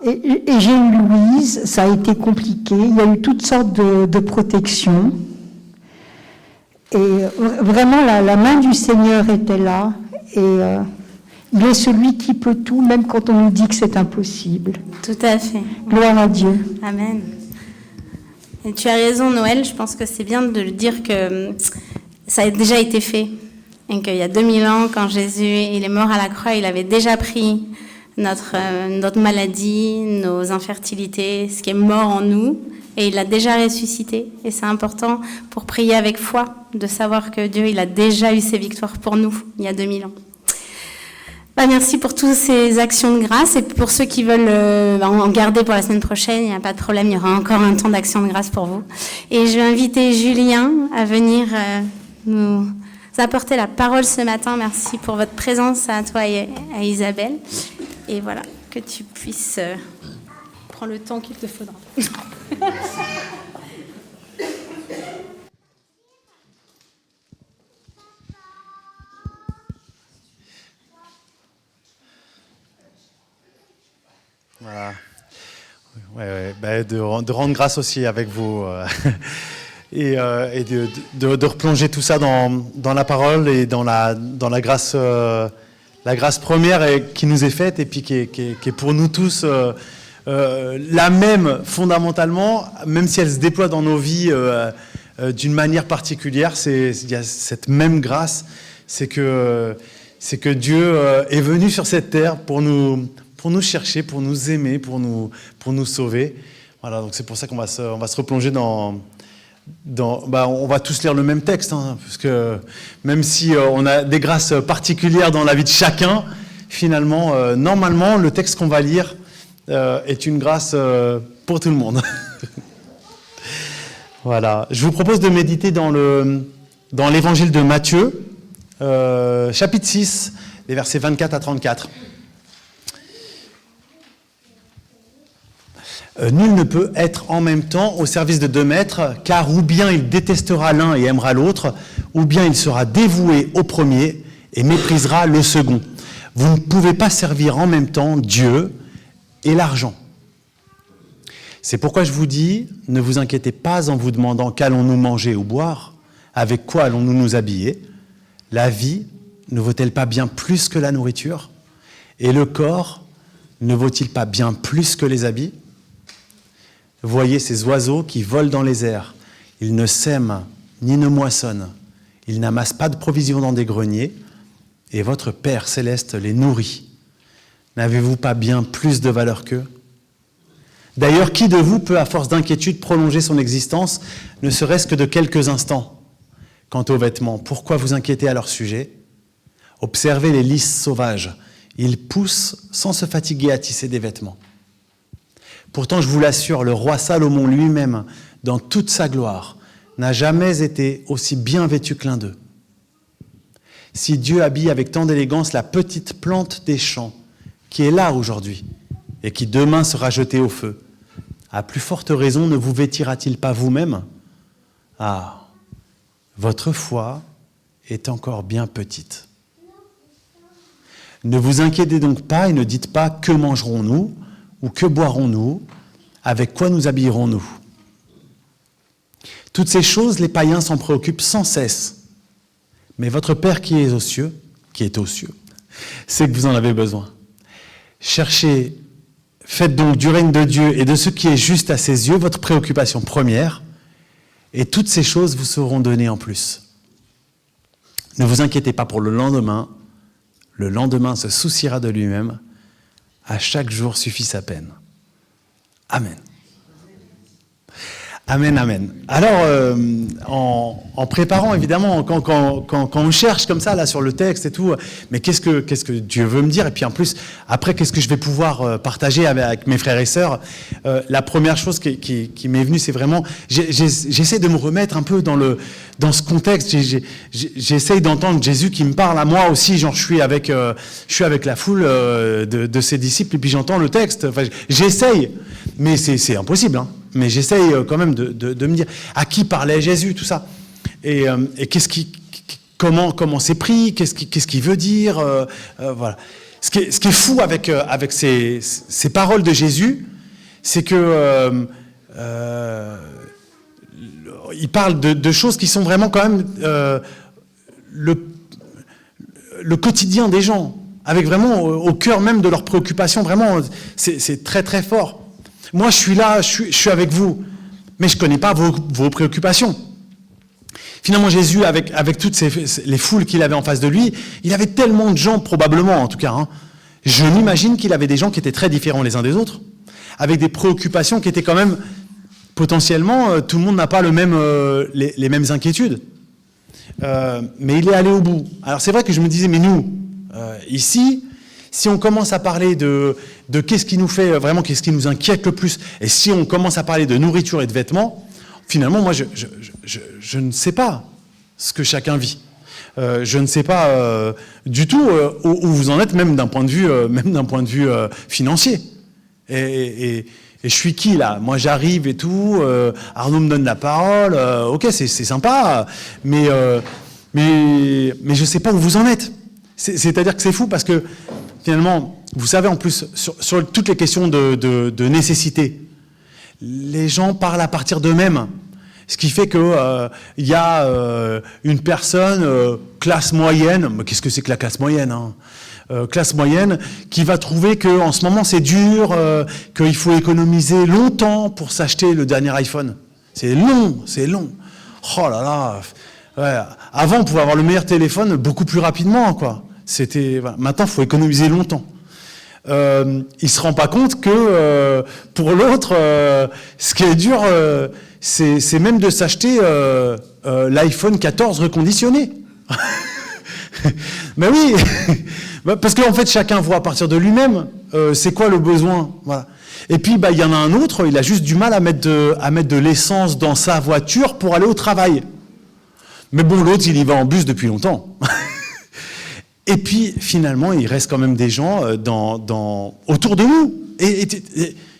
Et j'ai eu Louise, ça a été compliqué, il y a eu toutes sortes de protections. Et vraiment, la main du Seigneur était là. Et il est celui qui peut tout, même quand on nous dit que c'est impossible. Tout à fait. Gloire à Dieu. Amen. Et tu as raison, Noël, je pense que c'est bien de le dire que ça a déjà été fait. Et qu'il y a 2000 ans, quand Jésus il est mort à la croix, il avait déjà pris notre maladie, nos infertilités, ce qui est mort en nous, et il l'a déjà ressuscité. Et c'est important pour prier avec foi, de savoir que Dieu il a déjà eu ses victoires pour nous, il y a 2000 ans. Merci pour toutes ces actions de grâce, et pour ceux qui veulent en garder pour la semaine prochaine, il n'y a pas de problème, il y aura encore un temps d'action de grâce pour vous. Et je vais inviter Julien à venir nous apporter la parole ce matin. Merci pour votre présence à toi et à Isabelle. Et voilà, que tu puisses prendre le temps qu'il te faudra. Voilà. De rendre grâce aussi avec vous et de replonger tout ça dans la parole et dans la grâce première qui nous est faite et puis qui est pour nous tous la même fondamentalement, même si elle se déploie dans nos vies d'une manière particulière. Il y a cette même grâce, c'est que Dieu est venu sur cette terre pour nous chercher, pour nous aimer, pour nous sauver. Voilà, donc c'est pour ça qu'on va se replonger on va tous lire le même texte, hein, parce que même si on a des grâces particulières dans la vie de chacun, finalement, normalement, le texte qu'on va lire est une grâce pour tout le monde. Voilà. Je vous propose de méditer dans l'évangile de Matthieu, chapitre 6, les versets 24 à 34. Nul ne peut être en même temps au service de 2 maîtres, car ou bien il détestera l'un et aimera l'autre, ou bien il sera dévoué au premier et méprisera le second. Vous ne pouvez pas servir en même temps Dieu et l'argent. C'est pourquoi je vous dis, ne vous inquiétez pas en vous demandant qu'allons-nous manger ou boire, avec quoi allons-nous nous habiller. La vie ne vaut-elle pas bien plus que la nourriture? Et le corps ne vaut-il pas bien plus que les habits? Voyez ces oiseaux qui volent dans les airs. Ils ne sèment ni ne moissonnent. Ils n'amassent pas de provisions dans des greniers. Et votre Père céleste les nourrit. N'avez-vous pas bien plus de valeur qu'eux? D'ailleurs, qui de vous peut, à force d'inquiétude, prolonger son existence, ne serait-ce que de quelques instants? Quant aux vêtements, pourquoi vous inquiétez à leur sujet? Observez les lys sauvages. Ils poussent sans se fatiguer à tisser des vêtements. Pourtant, je vous l'assure, le roi Salomon lui-même, dans toute sa gloire, n'a jamais été aussi bien vêtu que l'un d'eux. Si Dieu habille avec tant d'élégance la petite plante des champs, qui est là aujourd'hui, et qui demain sera jetée au feu, à plus forte raison ne vous vêtira-t-il pas vous-même? Ah, votre foi est encore bien petite. Ne vous inquiétez donc pas et ne dites pas « que mangerons-nous » ou « que boirons-nous » ? Avec quoi nous habillerons-nous? Toutes ces choses, les païens s'en préoccupent sans cesse. Mais votre Père qui est aux cieux, sait que vous en avez besoin. Cherchez, faites donc du règne de Dieu et de ce qui est juste à ses yeux votre préoccupation première, et toutes ces choses vous seront données en plus. Ne vous inquiétez pas pour le lendemain se souciera de lui-même. À chaque jour suffit sa peine. Amen. Amen, amen. Alors, en préparant, évidemment, quand on cherche comme ça, là, sur le texte et tout, mais qu'est-ce que Dieu veut me dire? Et puis en plus, après, qu'est-ce que je vais pouvoir partager avec mes frères et sœurs? La première chose qui m'est venue, c'est vraiment, j'essaie de me remettre un peu dans ce contexte. J'essaie d'entendre Jésus qui me parle à moi aussi, genre je suis avec la foule de ses disciples, et puis j'entends le texte. Enfin, j'essaye, mais c'est impossible, hein. Mais j'essaye quand même de me dire à qui parlait Jésus, tout ça. Et comment c'est pris, qu'est-ce qu'il veut dire, voilà. Ce qui est fou avec ces paroles de Jésus, c'est que il parle de choses qui sont vraiment quand même le quotidien des gens, avec vraiment au cœur même de leurs préoccupations. Vraiment, c'est très très fort. Moi, je suis là, je suis avec vous, mais je ne connais pas vos préoccupations. Finalement, Jésus, avec toutes les foules qu'il avait en face de lui, il avait tellement de gens, probablement en tout cas, hein, je m'imagine qu'il avait des gens qui étaient très différents les uns des autres, avec des préoccupations qui étaient quand même, potentiellement, tout le monde n'a pas les mêmes inquiétudes. Mais il est allé au bout. Alors c'est vrai que je me disais, mais nous, ici, si on commence à parler de qu'est-ce qui nous fait vraiment, qu'est-ce qui nous inquiète le plus, et si on commence à parler de nourriture et de vêtements, finalement, moi, je ne sais pas ce que chacun vit. Je ne sais pas du tout où vous en êtes, même d'un point de vue financier. Et je suis qui, là? Moi, j'arrive et tout, Arnaud me donne la parole, ok, c'est sympa, mais je ne sais pas où vous en êtes. C'est-à-dire que c'est fou parce que, finalement, vous savez, en plus, sur toutes les questions de nécessité, les gens parlent à partir d'eux-mêmes. Ce qui fait que y a une personne, classe moyenne, mais qu'est-ce que c'est que la classe moyenne, hein, classe moyenne, qui va trouver qu'en ce moment c'est dur, qu'il faut économiser longtemps pour s'acheter le dernier iPhone. C'est long. Oh là là. Ouais. Avant, on pouvait avoir le meilleur téléphone beaucoup plus rapidement, quoi. Voilà. Maintenant, il faut économiser longtemps. Il ne se rend pas compte que pour l'autre, ce qui est dur, c'est même de s'acheter l'iPhone 14 reconditionné. Mais oui, parce qu'en fait, chacun voit à partir de lui-même c'est quoi le besoin. Voilà. Et puis, il y en a un autre, il a juste du mal à mettre de l'essence dans sa voiture pour aller au travail. Mais bon, l'autre, il y va en bus depuis longtemps. Et puis, finalement, il reste quand même des gens autour de nous. Et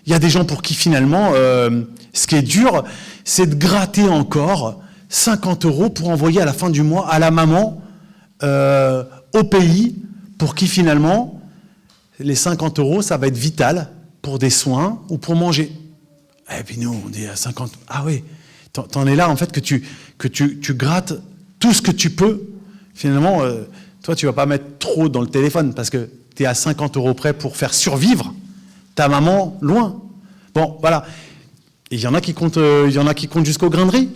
il y a des gens pour qui, finalement, ce qui est dur, c'est de gratter encore 50 € pour envoyer à la fin du mois à la maman au pays, pour qui, finalement, les 50 €, ça va être vital pour des soins ou pour manger. Et puis nous, on dit à 50... Ah oui, t'en es là, en fait, que tu grattes tout ce que tu peux. Finalement... toi, tu ne vas pas mettre trop dans le téléphone parce que tu es à 50 € près pour faire survivre ta maman loin. Bon, voilà. Et il y en a qui comptent jusqu'au grain de riz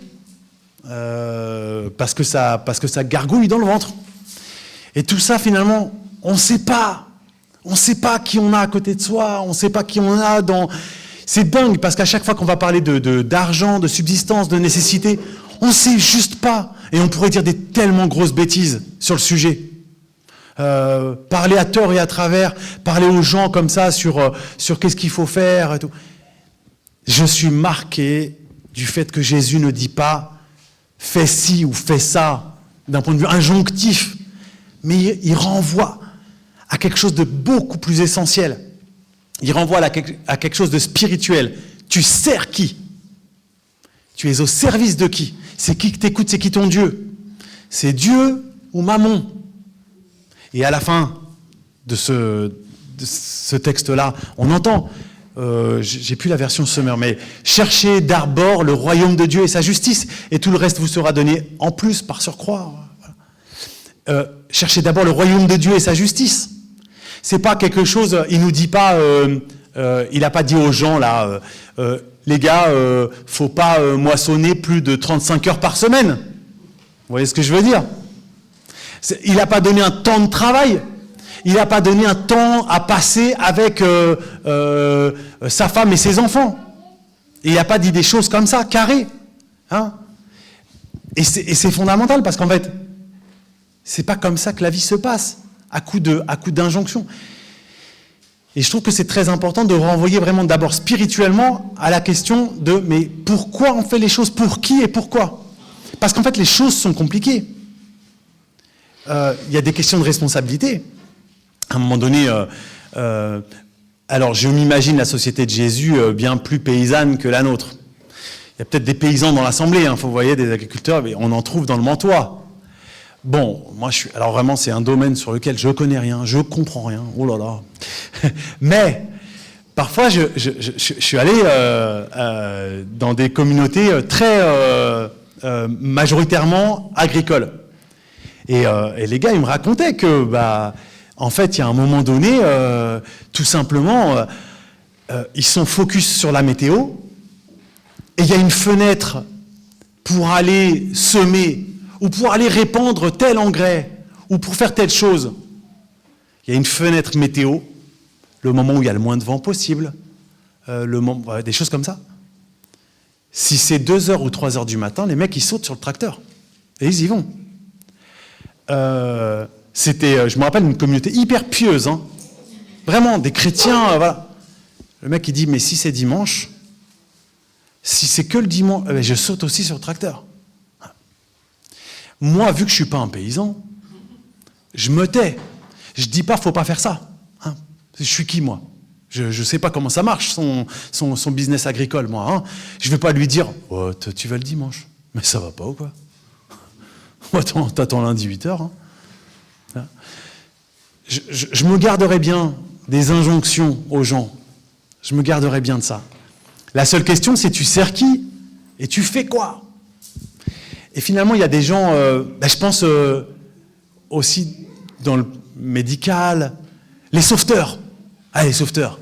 parce que ça gargouille dans le ventre. Et tout ça, finalement, on ne sait pas. On ne sait pas qui on a à côté de soi. On ne sait pas qui on a dans... C'est dingue parce qu'à chaque fois qu'on va parler d'argent, de subsistance, de nécessité, on ne sait juste pas. Et on pourrait dire des tellement grosses bêtises sur le sujet. Parler à tort et à travers, parler aux gens comme ça sur qu'est-ce qu'il faut faire et tout. Je suis marqué du fait que Jésus ne dit pas « fais ci ou fais ça » d'un point de vue injonctif, mais il renvoie à quelque chose de beaucoup plus essentiel. Il renvoie à quelque chose de spirituel. Tu sers qui? Tu es au service de qui? C'est qui que t'écoutes? C'est qui ton Dieu? C'est Dieu ou Mammon? Et à la fin de ce texte-là, on entend, j'ai plus la version Summer, mais « Cherchez d'abord le royaume de Dieu et sa justice, et tout le reste vous sera donné en plus par surcroît. » Cherchez d'abord le royaume de Dieu et sa justice. C'est pas quelque chose, il nous dit pas, il n'a pas dit aux gens là, les gars, faut pas moissonner plus de 35 heures par semaine. Vous voyez ce que je veux dire? Il n'a pas donné un temps de travail. Il n'a pas donné un temps à passer avec sa femme et ses enfants. Et il n'y a pas dit des choses comme ça, carrées. Hein. Et c'est fondamental parce qu'en fait, c'est pas comme ça que la vie se passe, à coup d'injonction. Et je trouve que c'est très important de renvoyer vraiment d'abord spirituellement à la question de mais pourquoi on fait les choses, pour qui et pourquoi? Parce qu'en fait, les choses sont compliquées. Il y a des questions de responsabilité. À un moment donné, alors je m'imagine la société de Jésus bien plus paysanne que la nôtre. Il y a peut-être des paysans dans l'assemblée, hein, vous voyez, des agriculteurs, mais on en trouve dans le Mantois. Bon, moi alors vraiment c'est un domaine sur lequel je connais rien, je comprends rien, oh là là. Mais parfois je suis allé dans des communautés très majoritairement agricoles. Et les gars, ils me racontaient que, en fait, il y a un moment donné, tout simplement, ils sont focus sur la météo, et il y a une fenêtre pour aller semer, ou pour aller répandre tel engrais, ou pour faire telle chose. Il y a une fenêtre météo, le moment où il y a le moins de vent possible, des choses comme ça. Si c'est 2h ou 3h du matin, les mecs, ils sautent sur le tracteur, et ils y vont. C'était, je me rappelle, une communauté hyper pieuse, hein. Vraiment, des chrétiens, voilà. Le mec, il dit, mais si c'est dimanche, si c'est que le dimanche, je saute aussi sur le tracteur. Moi, vu que je ne suis pas un paysan, je me tais. Je ne dis pas, faut pas faire ça. Hein. Je suis qui, moi? Je ne sais pas comment ça marche, son business agricole, moi. Hein. Je ne vais pas lui dire, oh, tu vas le dimanche. Mais ça va pas ou quoi? T'attends lundi 8h. Hein. Je me garderai bien des injonctions aux gens. Je me garderai bien de ça. La seule question, c'est tu sers qui et tu fais quoi? Et finalement, il y a des gens, je pense aussi dans le médical, les sauveteurs. Ah, les sauveteurs.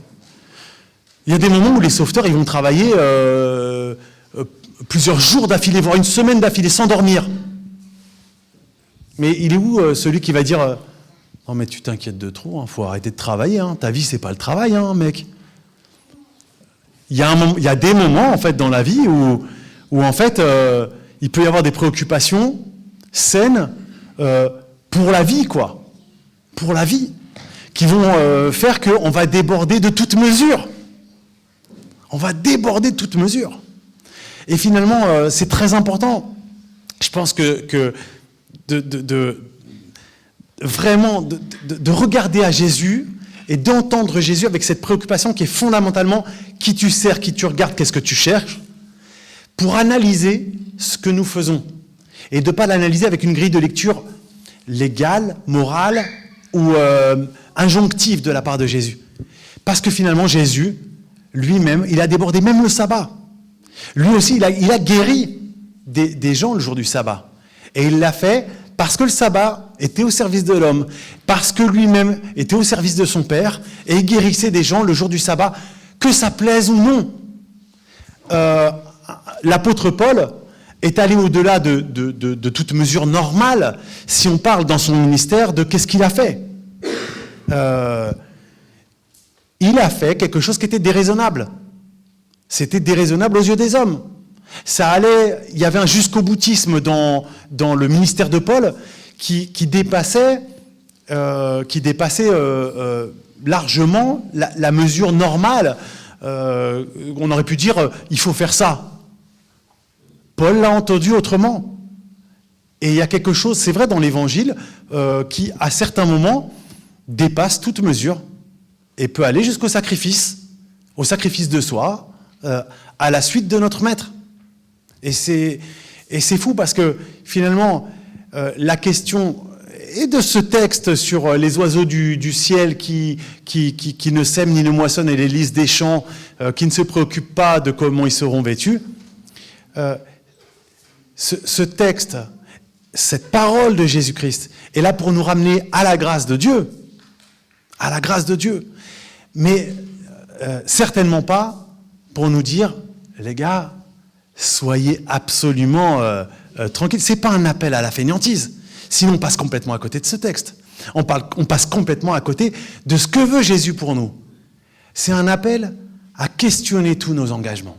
Il y a des moments où les sauveteurs, ils vont travailler plusieurs jours d'affilée, voire une semaine d'affilée, sans dormir. Mais il est où celui qui va dire non mais tu t'inquiètes de trop, hein, faut arrêter de travailler, hein, ta vie c'est pas le travail, hein, mec. Il y a des moments en fait dans la vie où en fait il peut y avoir des préoccupations saines pour la vie, quoi, pour la vie, qui vont faire qu'on va déborder de toute mesure. On va déborder de toute mesure. Et finalement c'est très important. Je pense que vraiment de regarder à Jésus et d'entendre Jésus avec cette préoccupation qui est fondamentalement qui tu sers, qui tu regardes, qu'est-ce que tu cherches, pour analyser ce que nous faisons. Et de ne pas l'analyser avec une grille de lecture légale, morale ou injonctive de la part de Jésus. Parce que finalement, Jésus, lui-même, il a débordé même le sabbat. Lui aussi, il a guéri des gens le jour du sabbat. Et il l'a fait parce que le sabbat était au service de l'homme, parce que lui-même était au service de son Père, et il guérissait des gens le jour du sabbat, que ça plaise ou non. L'apôtre Paul est allé au-delà de toute mesure normale, si on parle dans son ministère de qu'est-ce qu'il a fait. Il a fait quelque chose qui était déraisonnable. C'était déraisonnable aux yeux des hommes. Il y avait un jusqu'au-boutisme dans le ministère de Paul qui dépassait largement la mesure normale. On aurait pu dire, il faut faire ça. Paul l'a entendu autrement. Et il y a quelque chose, c'est vrai, dans l'Évangile, qui, à certains moments, dépasse toute mesure et peut aller jusqu'au sacrifice de soi, à la suite de notre Maître. Et c'est fou parce que finalement, la question et de ce texte sur les oiseaux du ciel qui ne sèment ni ne moissonnent et les lys des champs qui ne se préoccupent pas de comment ils seront vêtus, ce texte, cette parole de Jésus-Christ est là pour nous ramener à la grâce de Dieu. À la grâce de Dieu. Mais certainement pas pour nous dire, les gars, soyez absolument tranquilles. Ce n'est pas un appel à la fainéantise. Sinon, on passe complètement à côté de ce texte. On passe complètement à côté de ce que veut Jésus pour nous. C'est un appel à questionner tous nos engagements.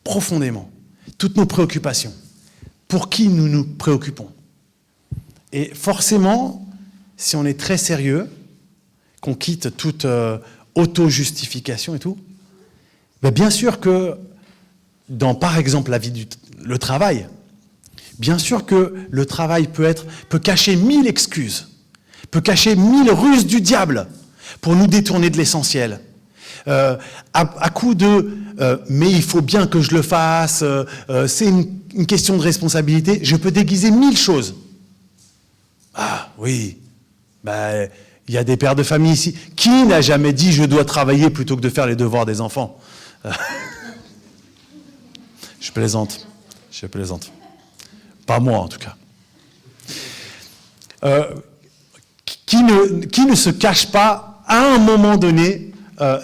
profondément toutes nos préoccupations. Pour qui nous nous préoccupons? Et forcément, si on est très sérieux, qu'on quitte toute auto-justification et tout, ben bien sûr que dans, par exemple, le travail, bien sûr que le travail peut cacher 1000 excuses, peut cacher 1000 ruses du diable pour nous détourner de l'essentiel. À coup de mais il faut bien que je le fasse, c'est une question de responsabilité, je peux déguiser 1000 choses. Ah oui, ben, il y a des pères de famille ici. Qui n'a jamais dit je dois travailler plutôt que de faire les devoirs des enfants? Je plaisante. Pas moi en tout cas. Qui ne se cache pas à un moment donné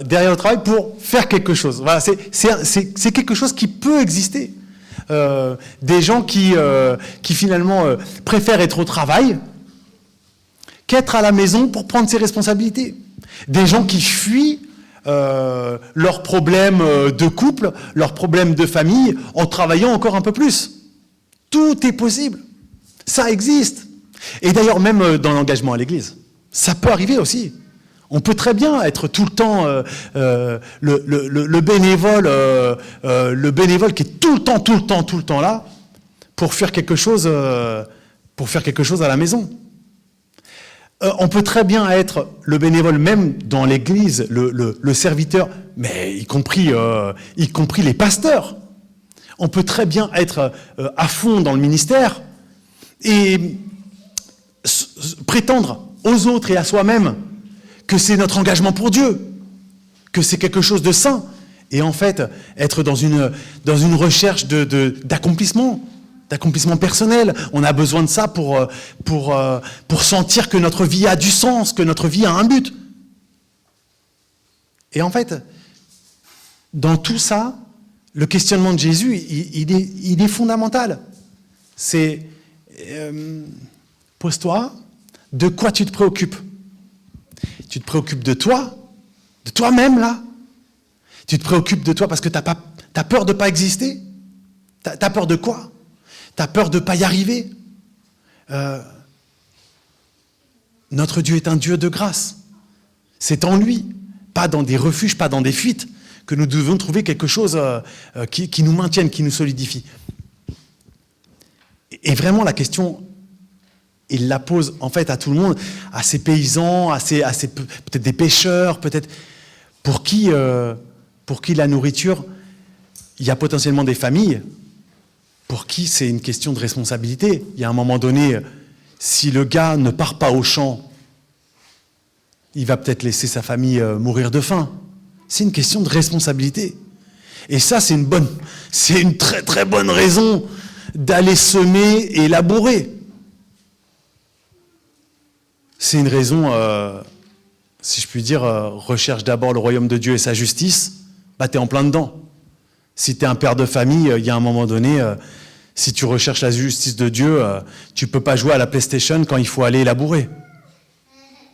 derrière le travail pour faire quelque chose. Voilà, c'est quelque chose qui peut exister. Des gens qui finalement préfèrent être au travail qu'être à la maison pour prendre ses responsabilités. Des gens qui fuient leurs problèmes de couple, leurs problèmes de famille, en travaillant encore un peu plus. Tout est possible. Ça existe. Et d'ailleurs, même dans l'engagement à l'Église, ça peut arriver aussi. On peut très bien être tout le temps le bénévole qui est tout le temps là pour faire quelque chose à la maison. On peut très bien être le bénévole même dans l'Église, le serviteur, mais y compris les pasteurs. On peut très bien être à fond dans le ministère et prétendre aux autres et à soi-même que c'est notre engagement pour Dieu, que c'est quelque chose de saint, et en fait être dans une recherche d'accomplissement personnel. On a besoin de ça pour sentir que notre vie a du sens, que notre vie a un but. Et en fait, dans tout ça, le questionnement de Jésus, il est fondamental. C'est, pose-toi, de quoi tu te préoccupes? Tu te préoccupes de toi, de toi-même là? Tu te préoccupes de toi parce que t'as peur de ne pas exister? T'as peur de quoi? T'as peur de ne pas y arriver? Notre Dieu est un Dieu de grâce. C'est en lui, pas dans des refuges, pas dans des fuites, que nous devons trouver quelque chose qui nous maintienne, qui nous solidifie. Et vraiment, la question, il la pose en fait à tout le monde, à ces paysans, à ces peut-être des pêcheurs, peut-être pour qui la nourriture, il y a potentiellement des familles pour qui c'est une question de responsabilité. Il y a un moment donné, si le gars ne part pas au champ, il va peut-être laisser sa famille mourir de faim. C'est une question de responsabilité. Et ça, c'est une très très bonne raison d'aller semer et labourer. C'est une raison, si je puis dire, recherche d'abord le royaume de Dieu et sa justice, bah t'es en plein dedans. Si t'es un père de famille, il y a un moment donné, si tu recherches la justice de Dieu, tu peux pas jouer à la PlayStation quand il faut aller labourer.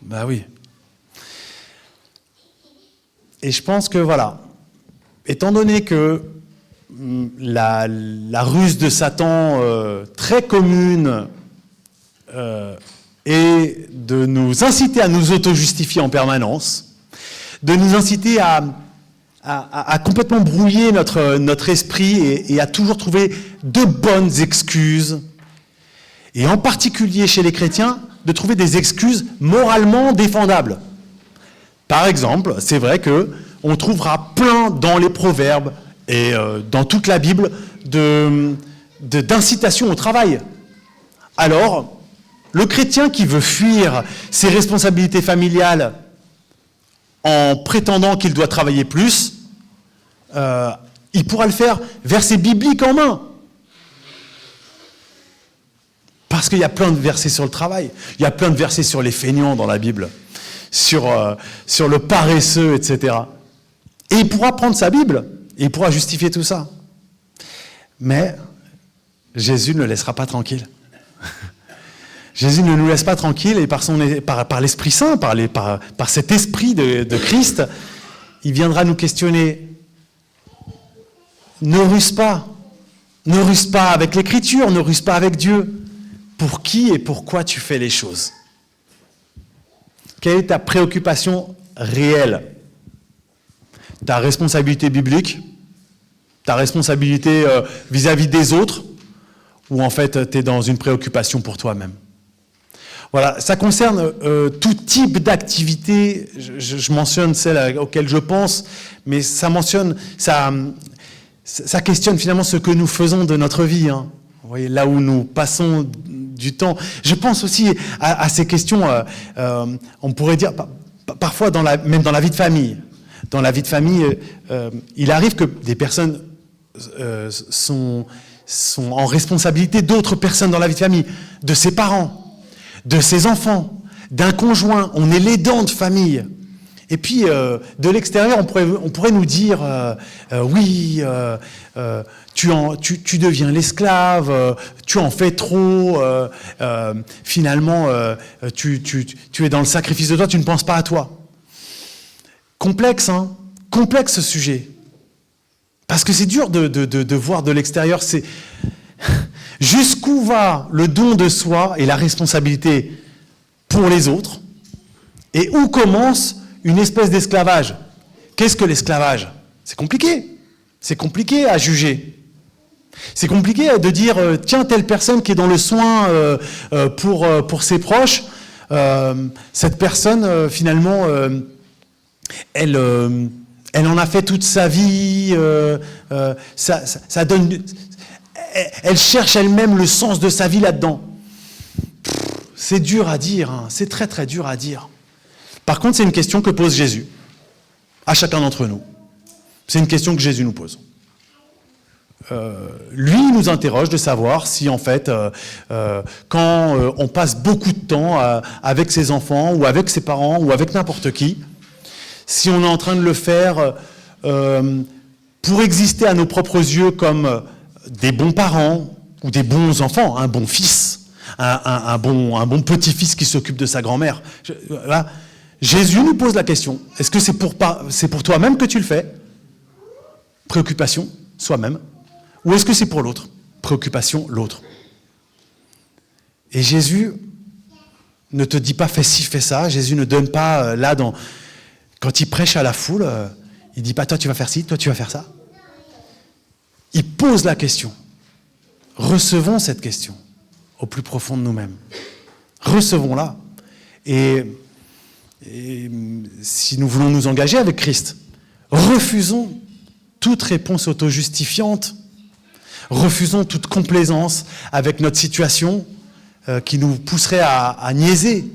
Bah oui. Et je pense que voilà, étant donné que la ruse de Satan très commune est de nous inciter à nous auto-justifier en permanence, de nous inciter à complètement brouiller notre esprit et à toujours trouver de bonnes excuses, et en particulier chez les chrétiens, de trouver des excuses moralement défendables. Par exemple, c'est vrai qu'on trouvera plein dans les proverbes et dans toute la Bible d'incitation au travail. Alors, le chrétien qui veut fuir ses responsabilités familiales en prétendant qu'il doit travailler plus, il pourra le faire verset biblique en main. Parce qu'il y a plein de versets sur le travail, il y a plein de versets sur les feignants dans la Bible, sur le paresseux, etc. Et il pourra prendre sa Bible, et il pourra justifier tout ça. Mais Jésus ne le laissera pas tranquille. Jésus ne nous laisse pas tranquille, et par l'Esprit Saint, par cet esprit de Christ, il viendra nous questionner ne ruse pas. Ne ruse pas avec l'Écriture, ne ruse pas avec Dieu. Pour qui et pourquoi tu fais les choses? Quelle est ta préoccupation réelle? Ta responsabilité biblique? Ta responsabilité vis-à-vis des autres? Ou en fait, tu es dans une préoccupation pour toi-même? Voilà, ça concerne tout type d'activité. Je mentionne celle auquel je pense, mais ça questionne finalement ce que nous faisons de notre vie. Hein. Vous voyez, là où nous passons du temps. Je pense aussi à ces questions, on pourrait dire, parfois même dans la vie de famille. Dans la vie de famille, il arrive que des personnes sont en responsabilité d'autres personnes dans la vie de famille, de ses parents, de ses enfants, d'un conjoint. On est l'aidant de famille. Et puis, de l'extérieur, on pourrait nous dire oui, tu deviens l'esclave, tu en fais trop, finalement, tu es dans le sacrifice de toi, tu ne penses pas à toi. Complexe, hein? Complexe ce sujet. Parce que c'est dur de voir de l'extérieur. C'est jusqu'où va le don de soi et la responsabilité pour les autres, et où commence une espèce d'esclavage. Qu'est-ce que l'esclavage? C'est compliqué. C'est compliqué à juger. C'est compliqué de dire, tiens, telle personne qui est dans le soin pour ses proches, cette personne, finalement, elle en a fait toute sa vie, ça donne... Elle cherche elle-même le sens de sa vie là-dedans. C'est dur à dire, hein, c'est très très dur à dire. Par contre, c'est une question que pose Jésus à chacun d'entre nous. C'est une question que Jésus nous pose. Lui nous interroge de savoir si en fait, quand on passe beaucoup de temps avec ses enfants ou avec ses parents ou avec n'importe qui, si on est en train de le faire pour exister à nos propres yeux comme des bons parents ou des bons enfants, un bon fils, un bon petit-fils qui s'occupe de sa grand-mère. Voilà. Jésus nous pose la question, est-ce que c'est pour toi-même que tu le fais? Préoccupation, soi-même. Ou est-ce que c'est pour l'autre? Préoccupation, l'autre. Et Jésus ne te dit pas fais ci, fais ça. Jésus ne donne pas quand il prêche à la foule, il ne dit pas toi tu vas faire ci, toi tu vas faire ça. Il pose la question. Recevons cette question au plus profond de nous-mêmes. Recevons-la. Et si nous voulons nous engager avec Christ, refusons toute réponse auto-justifiante, refusons toute complaisance avec notre situation qui nous pousserait à niaiser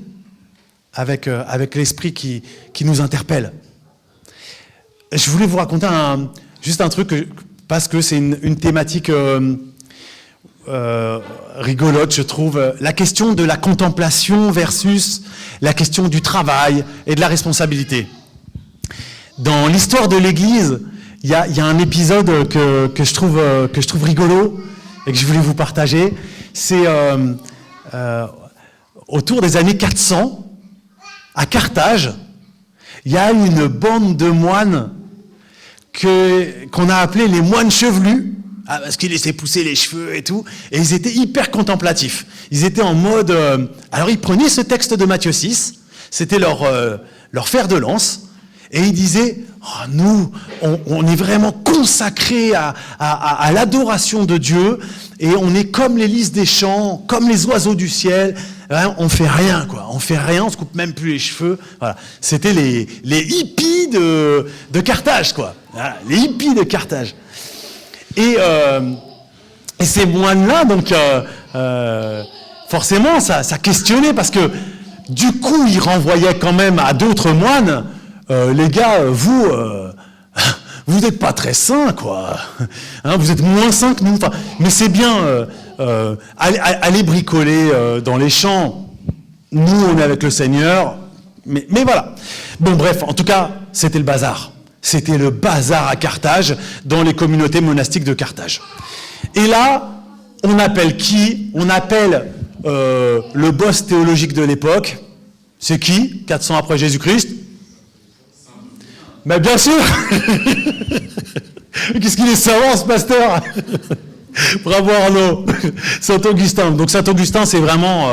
avec l'esprit qui nous interpelle. Je voulais vous raconter juste un truc, parce que c'est une thématique rigolote, je trouve. La question de la contemplation versus la question du travail et de la responsabilité. Dans l'histoire de l'Église, il y a un épisode que je trouve rigolo et que je voulais vous partager. C'est autour des années 400, à Carthage, il y a une bande de moines qu'on a appelés les moines chevelus, parce qu'ils laissaient pousser les cheveux et tout, et ils étaient hyper contemplatifs. Ils étaient en mode... alors ils prenaient ce texte de Matthieu 6, c'était leur fer de lance, et ils disaient, oh, nous, on est vraiment consacrés à l'adoration de Dieu, et on est comme les lys des champs, comme les oiseaux du ciel, hein, on fait rien, quoi. On fait rien, on se coupe même plus les cheveux. Voilà. C'était les hippies de Carthage, quoi. Voilà, les hippies de Carthage. Et ces moines-là, donc, forcément, ça questionnait, parce que, du coup, ils renvoyaient quand même à d'autres moines, les gars, vous n'êtes pas très saints, quoi. Hein, vous êtes moins saints que nous. Enfin, mais c'est bien, allez bricoler dans les champs. Nous, on est avec le Seigneur. Mais voilà. Bon, bref, en tout cas, c'était le bazar. C'était le bazar à Carthage, dans les communautés monastiques de Carthage. Et là, on appelle qui? On appelle le boss théologique de l'époque. C'est qui? 400 après Jésus-Christ? Mais bien sûr. Qu'est-ce qu'il est savant, ce pasteur. Bravo Arnaud. Saint-Augustin. Donc Saint-Augustin, c'est vraiment,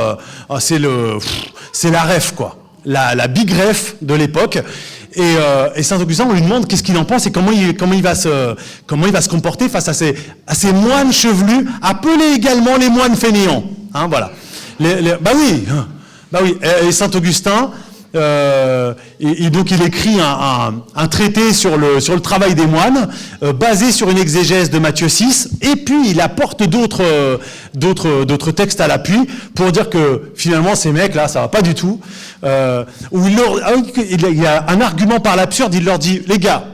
c'est la ref, quoi. La big ref de l'époque. Et Saint-Augustin, on lui demande qu'est-ce qu'il en pense et comment il va se comporter face à ces moines chevelus, appelés également les moines fainéants. Hein, voilà. Bah oui. Et Saint-Augustin, et donc il écrit un traité sur le travail des moines, basé sur une exégèse de Matthieu 6, et puis il apporte d'autres textes à l'appui pour dire que finalement ces mecs-là, ça va pas du tout. Où il y a un argument par l'absurde, il leur dit, les gars,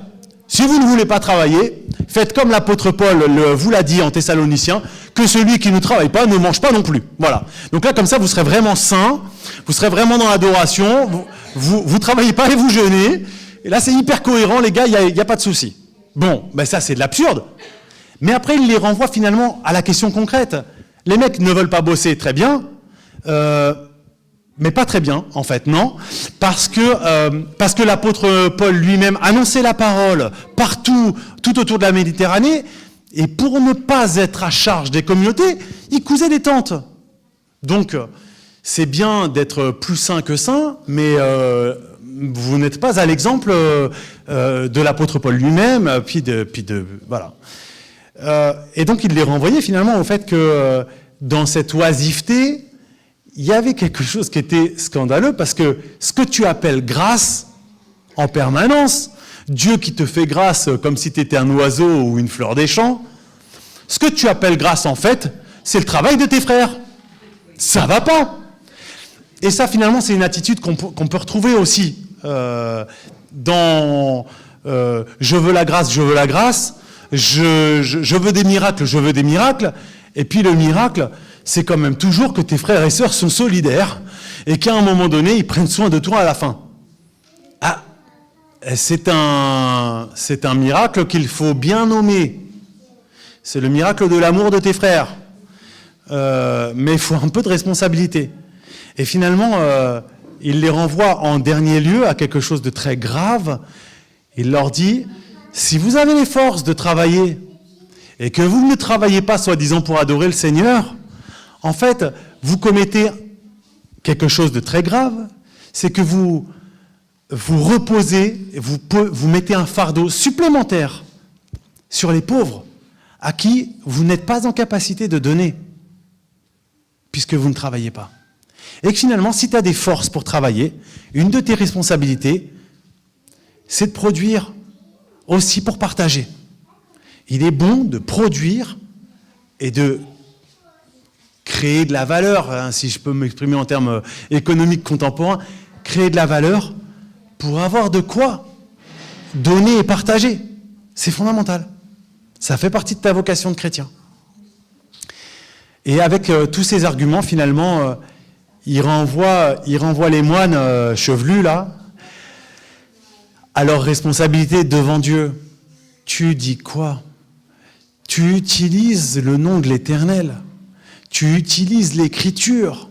si vous ne voulez pas travailler, faites comme l'apôtre Paul vous l'a dit en Thessaloniciens, que celui qui ne travaille pas ne mange pas non plus. Voilà. Donc là, comme ça, vous serez vraiment saints, vous serez vraiment dans l'adoration, vous travaillez pas et vous jeûnez. Et là, c'est hyper cohérent, les gars, il n'y a pas de souci. Bon, ben ça, c'est de l'absurde. Mais après, il les renvoie finalement à la question concrète. Les mecs ne veulent pas bosser, très bien, mais pas très bien, en fait, non, parce que l'apôtre Paul lui-même annonçait la parole partout, tout autour de la Méditerranée, et pour ne pas être à charge des communautés, il cousait des tentes. Donc, c'est bien d'être plus saint que saint, mais vous n'êtes pas à l'exemple de l'apôtre Paul lui-même, voilà. Et donc, il les renvoyait finalement au fait que dans cette oisiveté, il y avait quelque chose qui était scandaleux, parce que ce que tu appelles grâce en permanence, Dieu qui te fait grâce comme si tu étais un oiseau ou une fleur des champs, ce que tu appelles grâce en fait, c'est le travail de tes frères. Ça va pas. Et ça finalement c'est une attitude qu'on peut retrouver aussi dans je veux la grâce, je veux la grâce, je veux des miracles, je veux des miracles, et puis le miracle, c'est quand même toujours que tes frères et sœurs sont solidaires et qu'à un moment donné, ils prennent soin de toi à la fin. Ah, c'est un miracle qu'il faut bien nommer. C'est le miracle de l'amour de tes frères. Mais il faut un peu de responsabilité. Et finalement, il les renvoie en dernier lieu à quelque chose de très grave. Il leur dit, si vous avez les forces de travailler et que vous ne travaillez pas soi-disant pour adorer le Seigneur, en fait, vous commettez quelque chose de très grave, c'est que vous reposez, vous mettez un fardeau supplémentaire sur les pauvres, à qui vous n'êtes pas en capacité de donner, puisque vous ne travaillez pas. Et que finalement, si tu as des forces pour travailler, une de tes responsabilités, c'est de produire aussi pour partager. Il est bon de produire et de créer de la valeur, hein, si je peux m'exprimer en termes économiques contemporains, créer de la valeur pour avoir de quoi donner et partager. C'est fondamental. Ça fait partie de ta vocation de chrétien. Et avec tous ces arguments, finalement, il renvoie les moines chevelus, là, à leur responsabilité devant Dieu. Tu dis quoi? Tu utilises le nom de l'Éternel. Tu utilises l'Écriture.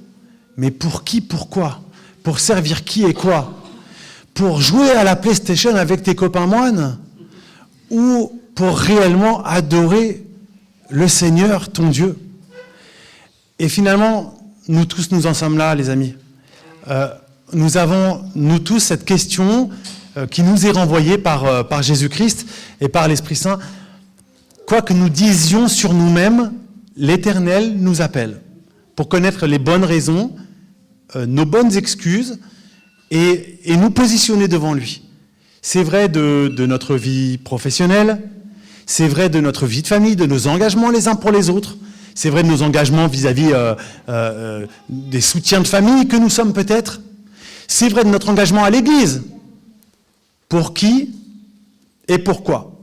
Mais pour qui, pourquoi? Pour servir qui et quoi? Pour jouer à la PlayStation avec tes copains moines? Ou pour réellement adorer le Seigneur, ton Dieu? Et finalement, nous tous, nous en sommes là, les amis. Nous avons, nous tous, cette question qui nous est renvoyée par Jésus-Christ et par l'Esprit Saint. Quoi que nous disions sur nous-mêmes, l'Éternel nous appelle pour connaître les bonnes raisons, nos bonnes excuses et nous positionner devant lui. C'est vrai de notre vie professionnelle, c'est vrai de notre vie de famille, de nos engagements les uns pour les autres, c'est vrai de nos engagements vis-à-vis des soutiens de famille que nous sommes peut-être, c'est vrai de notre engagement à l'Église. Pour qui et pourquoi?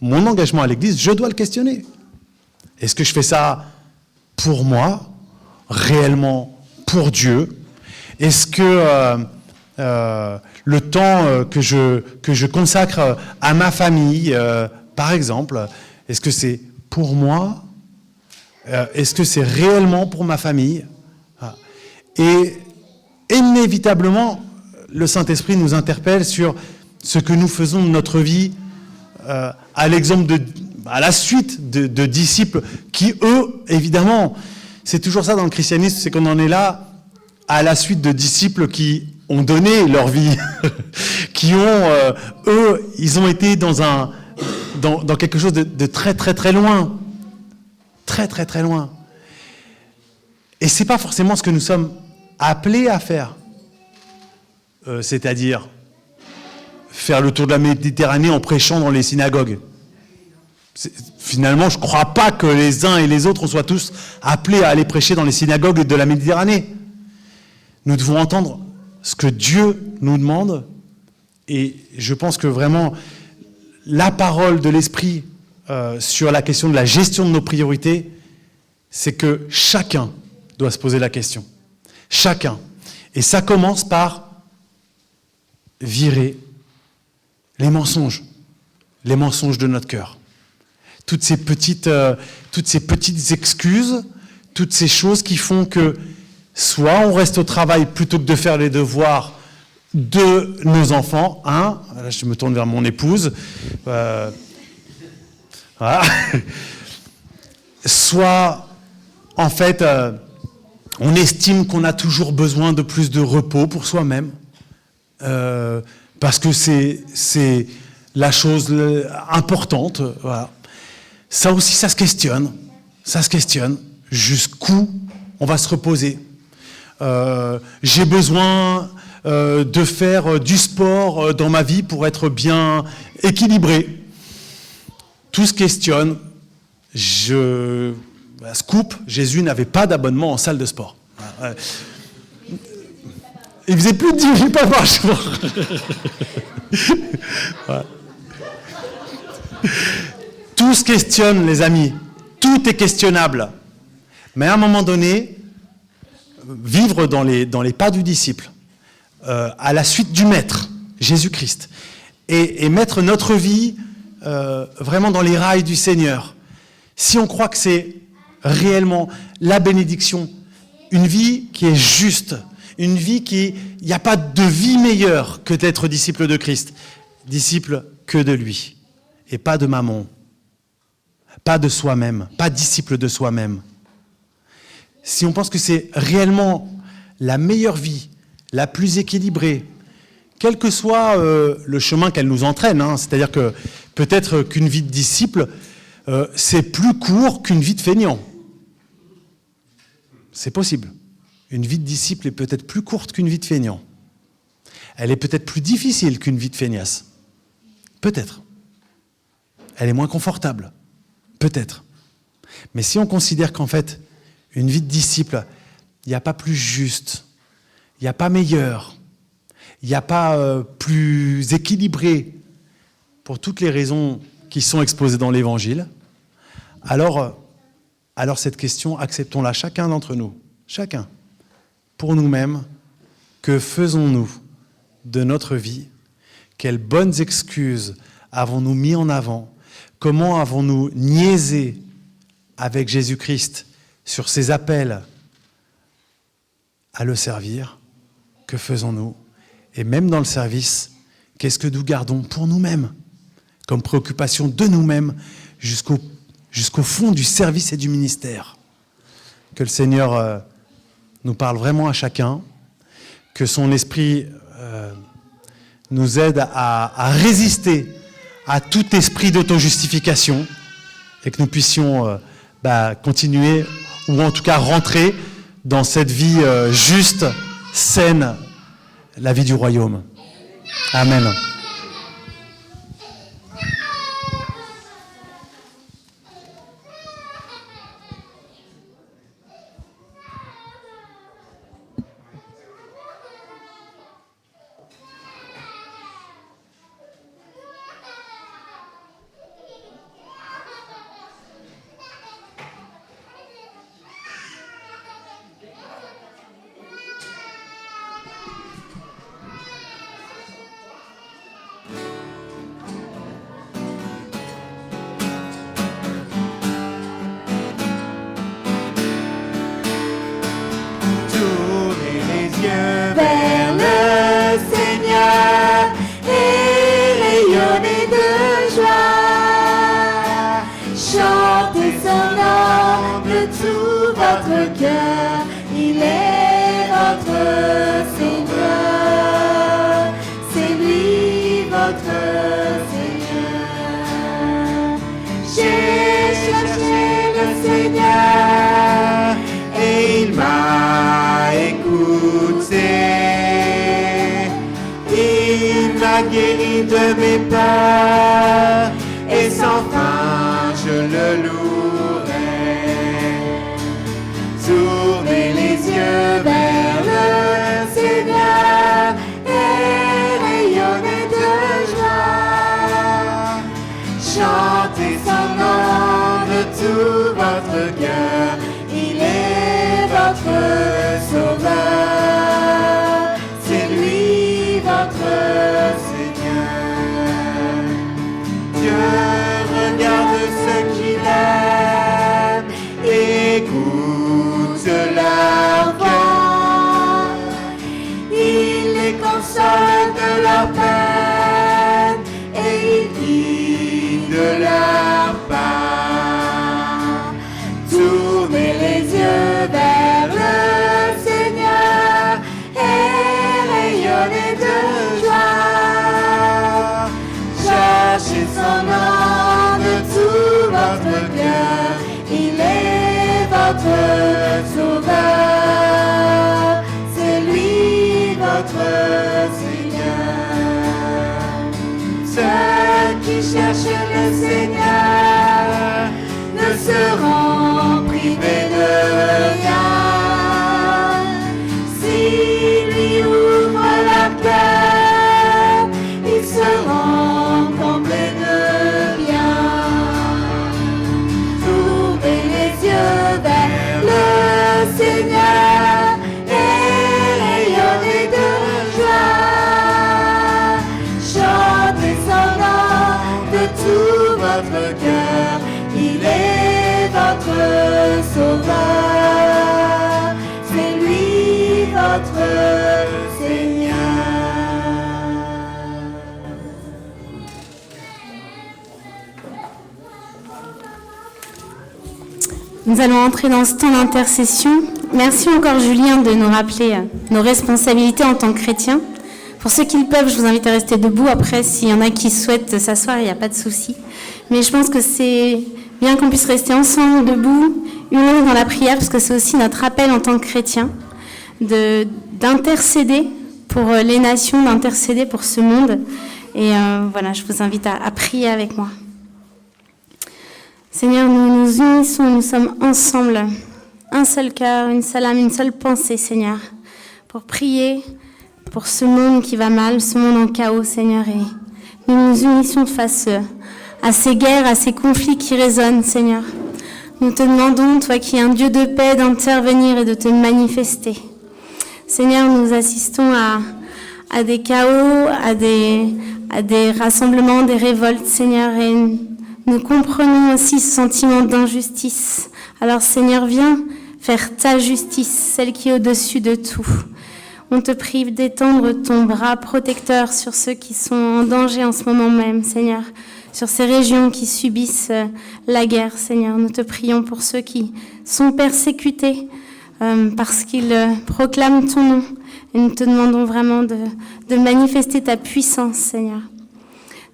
Mon engagement à l'Église, je dois le questionner. Est-ce que je fais ça pour moi, réellement pour Dieu? Est-ce que le temps que je consacre à ma famille, par exemple, est-ce que c'est pour moi? Est-ce que c'est réellement pour ma famille? Et inévitablement, le Saint-Esprit nous interpelle sur ce que nous faisons de notre vie à l'exemple à la suite de disciples qui, eux, évidemment, c'est toujours ça dans le christianisme, c'est qu'on en est là à la suite de disciples qui ont donné leur vie, qui ont, eux, ils ont été dans quelque chose de très très très loin, très très très loin. Et c'est pas forcément ce que nous sommes appelés à faire, c'est-à-dire faire le tour de la Méditerranée en prêchant dans les synagogues. Finalement, je ne crois pas que les uns et les autres soient tous appelés à aller prêcher dans les synagogues de la Méditerranée. Nous devons entendre ce que Dieu nous demande, et je pense que vraiment la parole de l'Esprit sur la question de la gestion de nos priorités, c'est que chacun doit se poser la question. Chacun. Et ça commence par virer les mensonges de notre cœur. Toutes ces petites excuses, toutes ces choses qui font que soit on reste au travail plutôt que de faire les devoirs de nos enfants, hein, là je me tourne vers mon épouse, voilà. Soit en fait on estime qu'on a toujours besoin de plus de repos pour soi-même, parce que c'est la chose importante, voilà. Ça aussi, ça se questionne. Jusqu'où on va se reposer. J'ai besoin de faire du sport dans ma vie pour être bien équilibré. Tout se questionne. Scoop, Jésus n'avait pas d'abonnement en salle de sport. Il faisait plus de 10 pas par jour. Voilà. Tout se questionne, les amis. Tout est questionnable. Mais à un moment donné, vivre dans les pas du disciple, à la suite du Maître, Jésus-Christ, et mettre notre vie vraiment dans les rails du Seigneur, si on croit que c'est réellement la bénédiction, une vie qui est juste, une vie il n'y a pas de vie meilleure que d'être disciple de Christ, disciple que de lui, et pas de mammon. Pas de soi-même, pas disciple de soi-même. Si on pense que c'est réellement la meilleure vie, la plus équilibrée, quel que soit le chemin qu'elle nous entraîne, hein, c'est-à-dire que peut-être qu'une vie de disciple, c'est plus court qu'une vie de feignant. C'est possible. Une vie de disciple est peut-être plus courte qu'une vie de feignant. Elle est peut-être plus difficile qu'une vie de feignasse. Peut-être. Elle est moins confortable. Peut-être. Mais si on considère qu'en fait, une vie de disciple, il n'y a pas plus juste, il n'y a pas meilleur, il n'y a pas plus équilibré, pour toutes les raisons qui sont exposées dans l'Évangile, alors cette question, acceptons-la chacun d'entre nous, chacun, pour nous-mêmes, que faisons-nous de notre vie? Quelles bonnes excuses avons-nous mis en avant? Comment avons-nous niaisé avec Jésus-Christ sur ses appels à le servir? Que faisons-nous? Et même dans le service, qu'est-ce que nous gardons pour nous-mêmes, comme préoccupation de nous-mêmes, jusqu'au fond du service et du ministère? Que le Seigneur nous parle vraiment à chacun, que son esprit nous aide à résister à tout esprit d'auto-justification, et que nous puissions continuer, ou en tout cas rentrer dans cette vie juste, saine, la vie du royaume. Amen. Chantez son nom de tout votre cœur, il est votre Seigneur, c'est lui votre Seigneur. J'ai cherché le Seigneur et il m'a écouté, il m'a guéri de mes peurs et sans fin je le louerai. Tournez les yeux vers le Seigneur et rayonnez de joie. Chantez son nom de tout votre cœur, il est votre sauveur, c'est lui votre Seigneur. Dieu regarde ceux qu'il aime, écoute leur voix, il les console de leur peine et il dit de leur part. Tournez les yeux vers le Seigneur et rayonnez de joie. Cherchez son nom de tout votre cœur, il est votre sauveur, c'est lui votre Seigneur. Ceux qui cherchent le Seigneur ne seront privés de rien. S'il lui ouvre la cœur, ils seront comblés de bien. Tournez les yeux vers le Seigneur et rayonnez de joie. Chantez son nom de tout votre cœur, il est votre sauveur, c'est lui votre Seigneur. Nous allons entrer dans ce temps d'intercession. Merci encore Julien de nous rappeler nos responsabilités en tant que chrétiens. Pour ceux qui le peuvent, je vous invite à rester debout. Après, s'il y en a qui souhaitent s'asseoir, il n'y a pas de souci. Mais je pense que c'est bien qu'on puisse rester ensemble, debout, unis dans la prière, parce que c'est aussi notre appel en tant que chrétiens, d'intercéder pour les nations, d'intercéder pour ce monde. Et voilà, je vous invite à prier avec moi. Seigneur, nous nous unissons, nous sommes ensemble, un seul cœur, une seule âme, une seule pensée, Seigneur, pour prier pour ce monde qui va mal, ce monde en chaos, Seigneur. Et nous nous unissons face à ces guerres, à ces conflits qui résonnent, Seigneur. Nous te demandons, toi qui es un Dieu de paix, d'intervenir et de te manifester. Seigneur, nous assistons à des chaos, à des rassemblements, des révoltes, Seigneur, et nous comprenons aussi ce sentiment d'injustice. Alors, Seigneur, viens faire ta justice, celle qui est au-dessus de tout. On te prie d'étendre ton bras protecteur sur ceux qui sont en danger en ce moment même, Seigneur, sur ces régions qui subissent la guerre, Seigneur. Nous te prions pour ceux qui sont persécutés parce qu'ils proclament ton nom. Et nous te demandons vraiment de manifester ta puissance, Seigneur.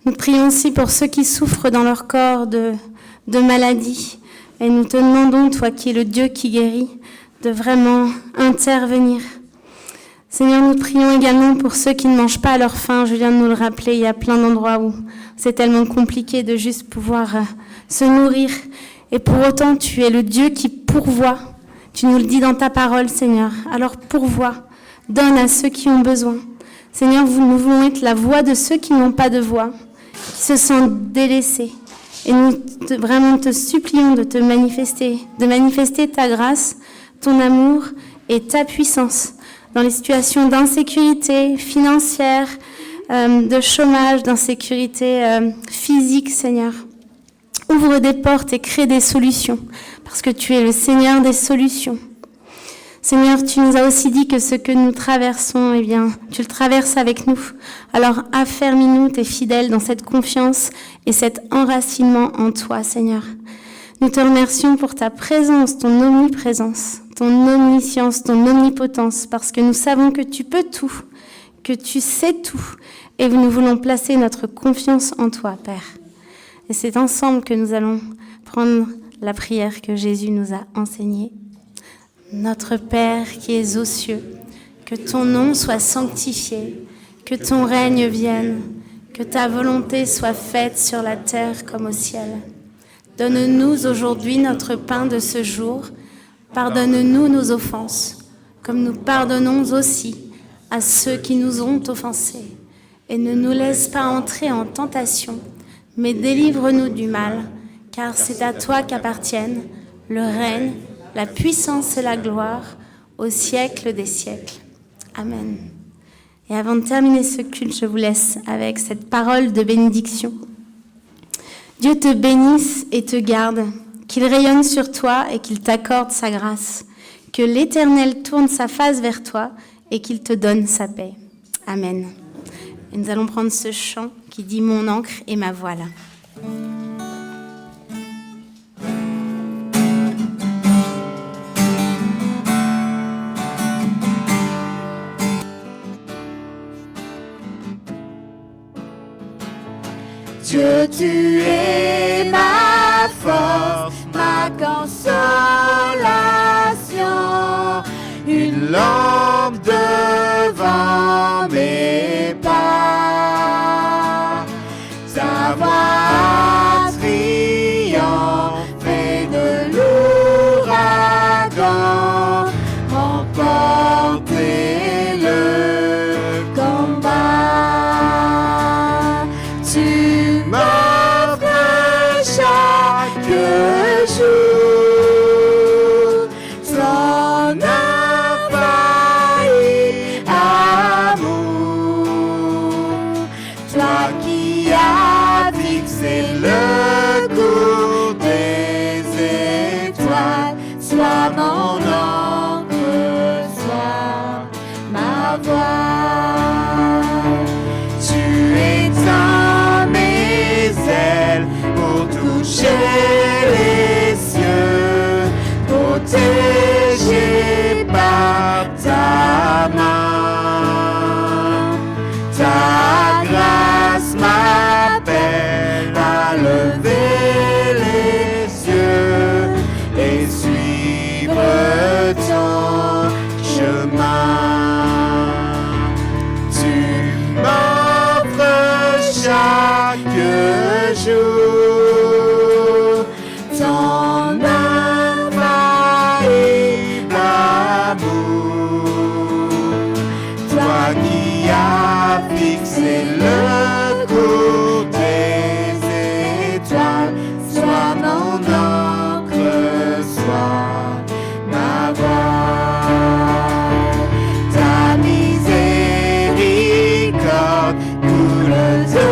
Nous prions aussi pour ceux qui souffrent dans leur corps de maladies. Et nous te demandons, toi qui es le Dieu qui guérit, de vraiment intervenir. Seigneur, nous prions également pour ceux qui ne mangent pas à leur faim. Je viens de nous le rappeler, il y a plein d'endroits où c'est tellement compliqué de juste pouvoir se nourrir. Et pour autant, tu es le Dieu qui pourvoit. Tu nous le dis dans ta parole, Seigneur. Alors pourvois, donne à ceux qui ont besoin. Seigneur, nous voulons être la voix de ceux qui n'ont pas de voix, qui se sentent délaissés. Et nous vraiment te supplions de manifester ta grâce, ton amour et ta puissance dans les situations d'insécurité financière, de chômage, d'insécurité physique, Seigneur. Ouvre des portes et crée des solutions, parce que tu es le Seigneur des solutions. Seigneur, tu nous as aussi dit que ce que nous traversons, eh bien, tu le traverses avec nous. Alors, affermis-nous, t'es fidèle dans cette confiance et cet enracinement en toi, Seigneur. Nous te remercions pour ta présence, ton omniprésence, ton omniscience, ton omnipotence, parce que nous savons que tu peux tout, que tu sais tout, et nous voulons placer notre confiance en toi, Père. Et c'est ensemble que nous allons prendre la prière que Jésus nous a enseignée. Notre Père qui es aux cieux, que ton nom soit sanctifié, que ton règne vienne, que ta volonté soit faite sur la terre comme au ciel. Donne-nous aujourd'hui notre pain de ce jour. Pardonne-nous nos offenses, comme nous pardonnons aussi à ceux qui nous ont offensés. Et ne nous laisse pas entrer en tentation, mais délivre-nous du mal, car c'est à toi qu'appartiennent le règne, la puissance et la gloire au siècle des siècles. Amen. Et avant de terminer ce culte, je vous laisse avec cette parole de bénédiction. Dieu te bénisse et te garde, qu'il rayonne sur toi et qu'il t'accorde sa grâce, que l'Éternel tourne sa face vers toi et qu'il te donne sa paix. Amen. Et nous allons prendre ce chant qui dit « Mon ancre et ma voile ». Dieu, tu es ma force, ma consolation, une lampe devant mes pas. Ta voix triompher de l'ouragan, remporter le combat. Tu m'offres chaque jour ton infaillible amour, toi qui as fixé le cours des étoiles, sois mon encre, sois ma voile. Tu étends mes ailes pour toucher les cieux, protégé par ta main. Ta grâce m'appelle à lever les yeux et suivre ton chemin. Tu m'offres chaque jour ton infaillible amour, toi qui as fixé le cours des étoiles, sois mon encre, sois ma voile. Ta miséricorde coule de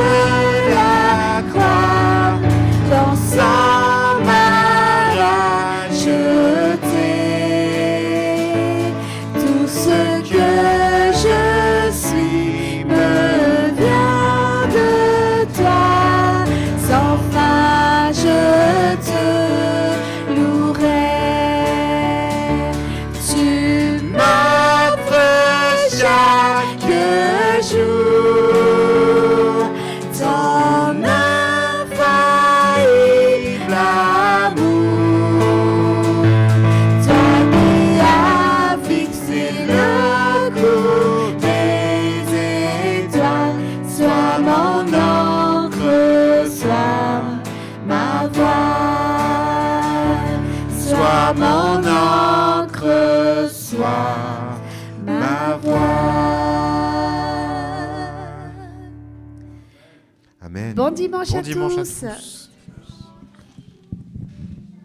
la croix, ton sang m'a racheté. Tout ce que je suis me vient de toi, sans fin je te louerai. Tu m'offres chaque jour ton infaillible amour, toi qui as fixé le cours des étoiles, sois mon encre, sois ma voile, sois mon encre, sois ma voile. Amen. Bon dimanche Bon à dimanche à tous. tous.